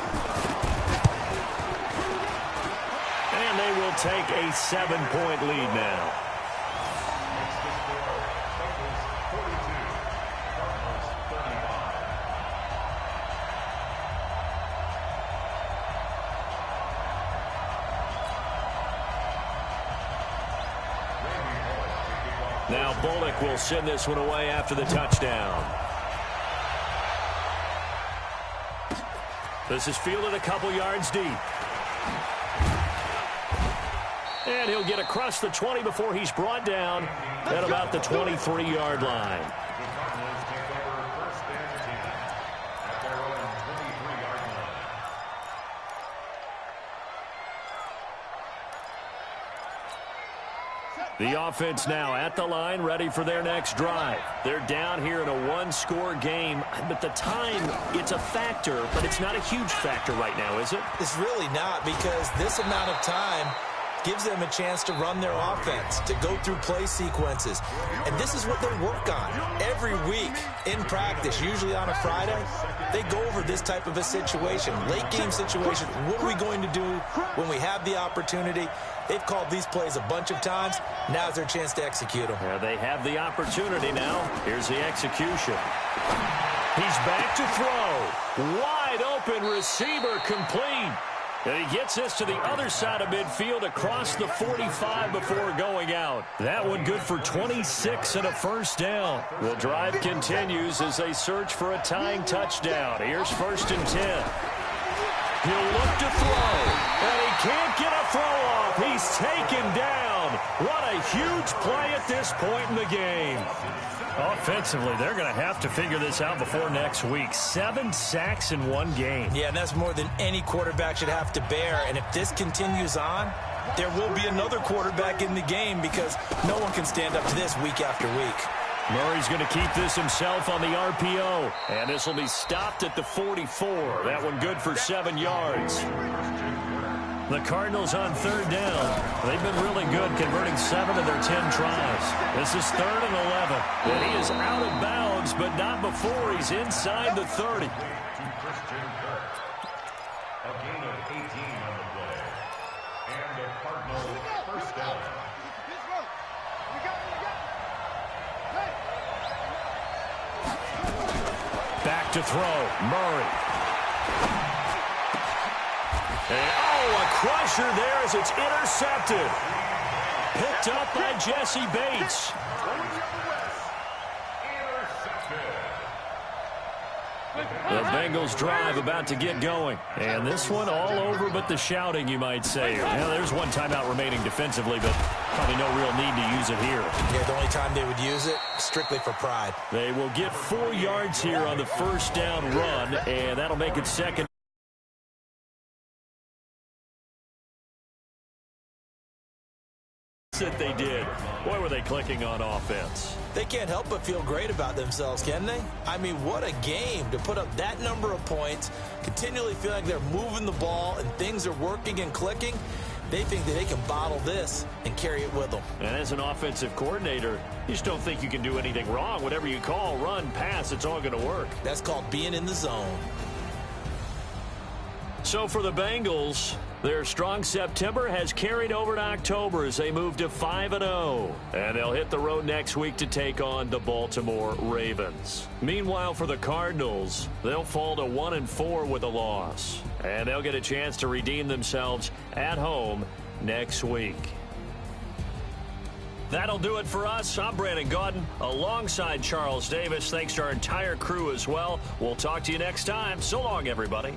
And they will take a 7-point lead now. Now Bullock will send this one away after the touchdown. This is fielded a couple yards deep. And he'll get across the 20 before he's brought down at about the 23-yard line. The offense now at the line, ready for their next drive. They're down here in a one-score game, but the time, it's a factor, but it's not a huge factor right now, is it? It's really not, because this amount of time gives them a chance to run their offense, to go through play sequences. And this is what they work on every week in practice, usually on a Friday. They go over this type of a situation, late-game situation. What are we going to do when we have the opportunity? They've called these plays a bunch of times. Now's their chance to execute them. Yeah, they have the opportunity now. Here's the execution. He's back to throw. Wide open receiver complete. And he gets this to the other side of midfield across the 45 before going out. That one good for 26 and a first down. The drive continues as they search for a tying touchdown. Here's 1st and 10. He'll look to throw, and he can't get a throw off. He's taken down. What a huge play at this point in the game. Offensively, they're going to have to figure this out before next week. 7 sacks in one game. Yeah, and that's more than any quarterback should have to bear. And if this continues on, there will be another quarterback in the game because no one can stand up to this week after week. Murray's going to keep this himself on the RPO. And this will be stopped at the 44. That one good for 7 yards. The Cardinals on 3rd down. They've been really good converting 7 of their 10 tries. This is 3rd and 11. And he is out of bounds, but not before he's inside the 30. A gain of 18 on the play. And the Cardinals first down. Back to throw. Murray. And, a crusher there as it's intercepted. Picked up by Jesse Bates. The Bengals drive about to get going. And this one all over but the shouting, you might say. Now, there's one timeout remaining defensively, but probably no real need to use it here. Yeah, the only time they would use it, strictly for pride. They will get 4 yards here on the first down run, and that'll make it 2nd. That they did. Boy, were they clicking on offense. They can't help but feel great about themselves, can they? I mean, what a game to put up that number of points, continually feel like they're moving the ball and things are working and clicking. They think that they can bottle this and carry it with them. And as an offensive coordinator, you just don't think you can do anything wrong. Whatever you call, run, pass, it's all going to work. That's called being in the zone. So for the Bengals, their strong September has carried over to October as they move to 5-0. And they'll hit the road next week to take on the Baltimore Ravens. Meanwhile, for the Cardinals, they'll fall to 1-4 with a loss. And they'll get a chance to redeem themselves at home next week. That'll do it for us. I'm Brandon Gaudin alongside Charles Davis. Thanks to our entire crew as well. We'll talk to you next time. So long, everybody.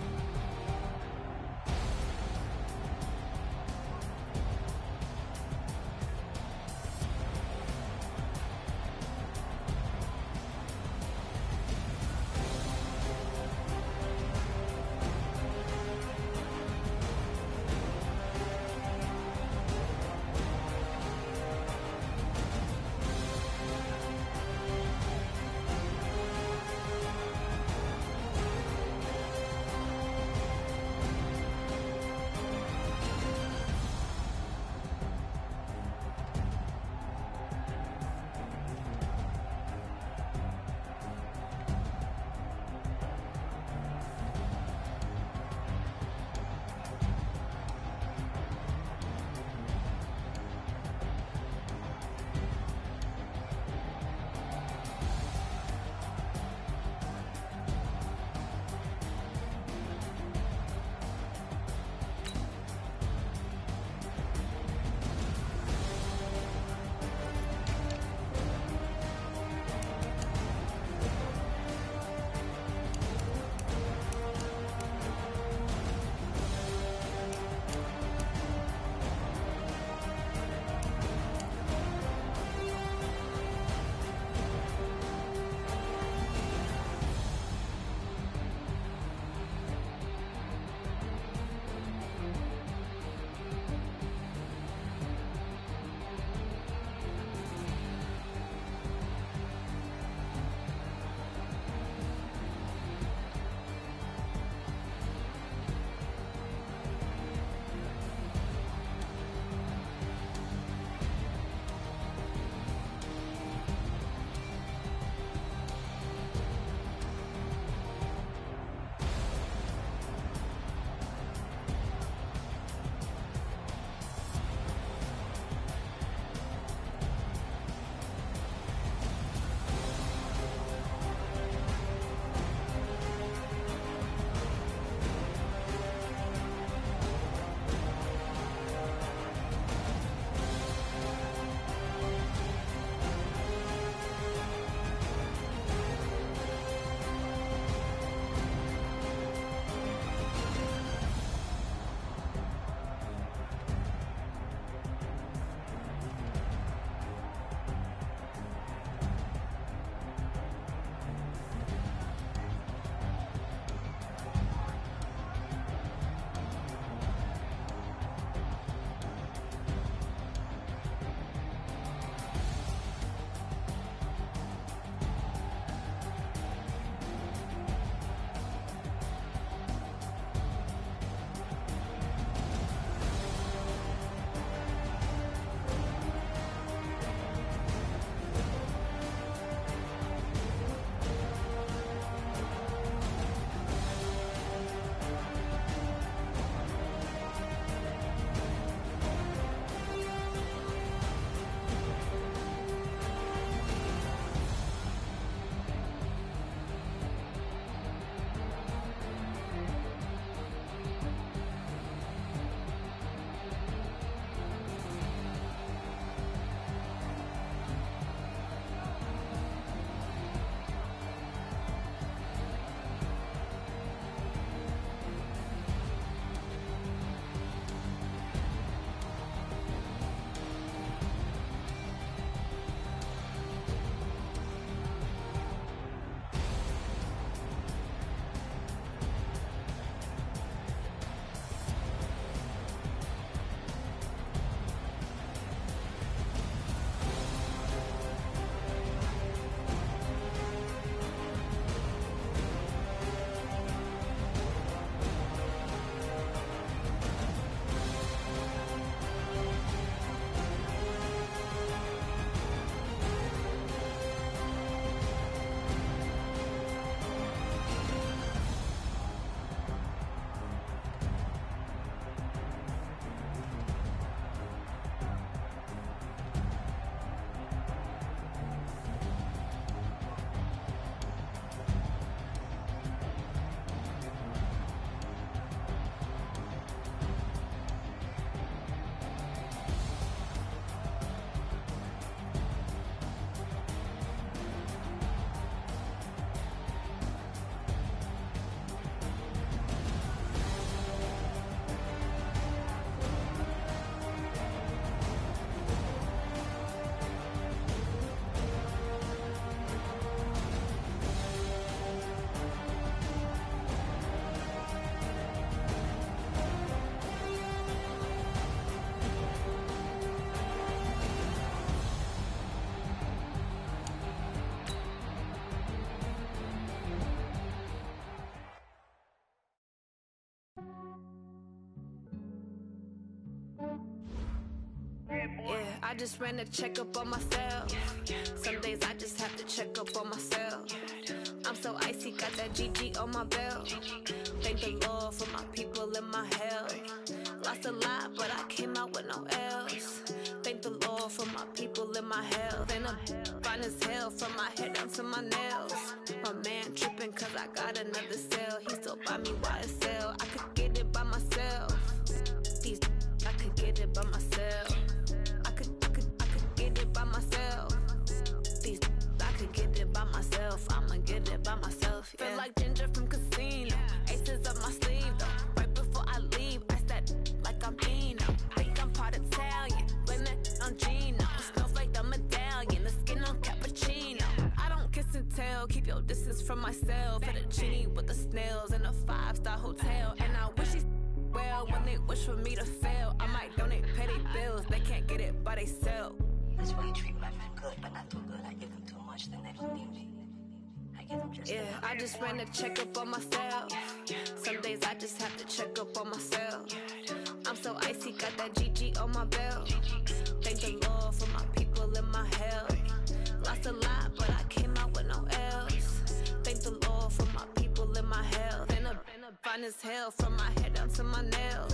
I just ran a checkup on myself. Some days I just have to check up on myself. I'm so icy, got that GG on my belt. Thank the Lord for my people and my health. Lost a lot, but I came out with no L's. Thank the Lord for my people and my health. And I'm fine as hell from my head down to my nails. My man tripping cause I got another cell. He still buy me YSL. I could get it by myself. These I could get it by myself. I could get it by myself. These I could get it by myself. I'ma get it by myself. Yeah. Feel like Ginger from Casino. Aces up my sleeve though. Right before I leave, I said like I'm Pino. Think I'm part Italian. Blame that on Gino. Smells like the medallion. The skin on cappuccino. I don't kiss and tell. Keep your distance from myself. Fettuccine with the snails in a 5-star hotel. And I wish he's well when they wish for me to fail. I might donate petty bills. They can't get it by themselves. That's why you treat my men good, but not too good. I give them too much, then they don't need me. I give them just enough. I just ran a checkup on myself. Some days I just have to check up on myself. I'm so icy, got that GG on my belt. Thank the Lord for my people and my health. Lost a lot, but I came out with no L's. Thank the Lord for my people and my health. And I'm fine as hell from my head down to my nails.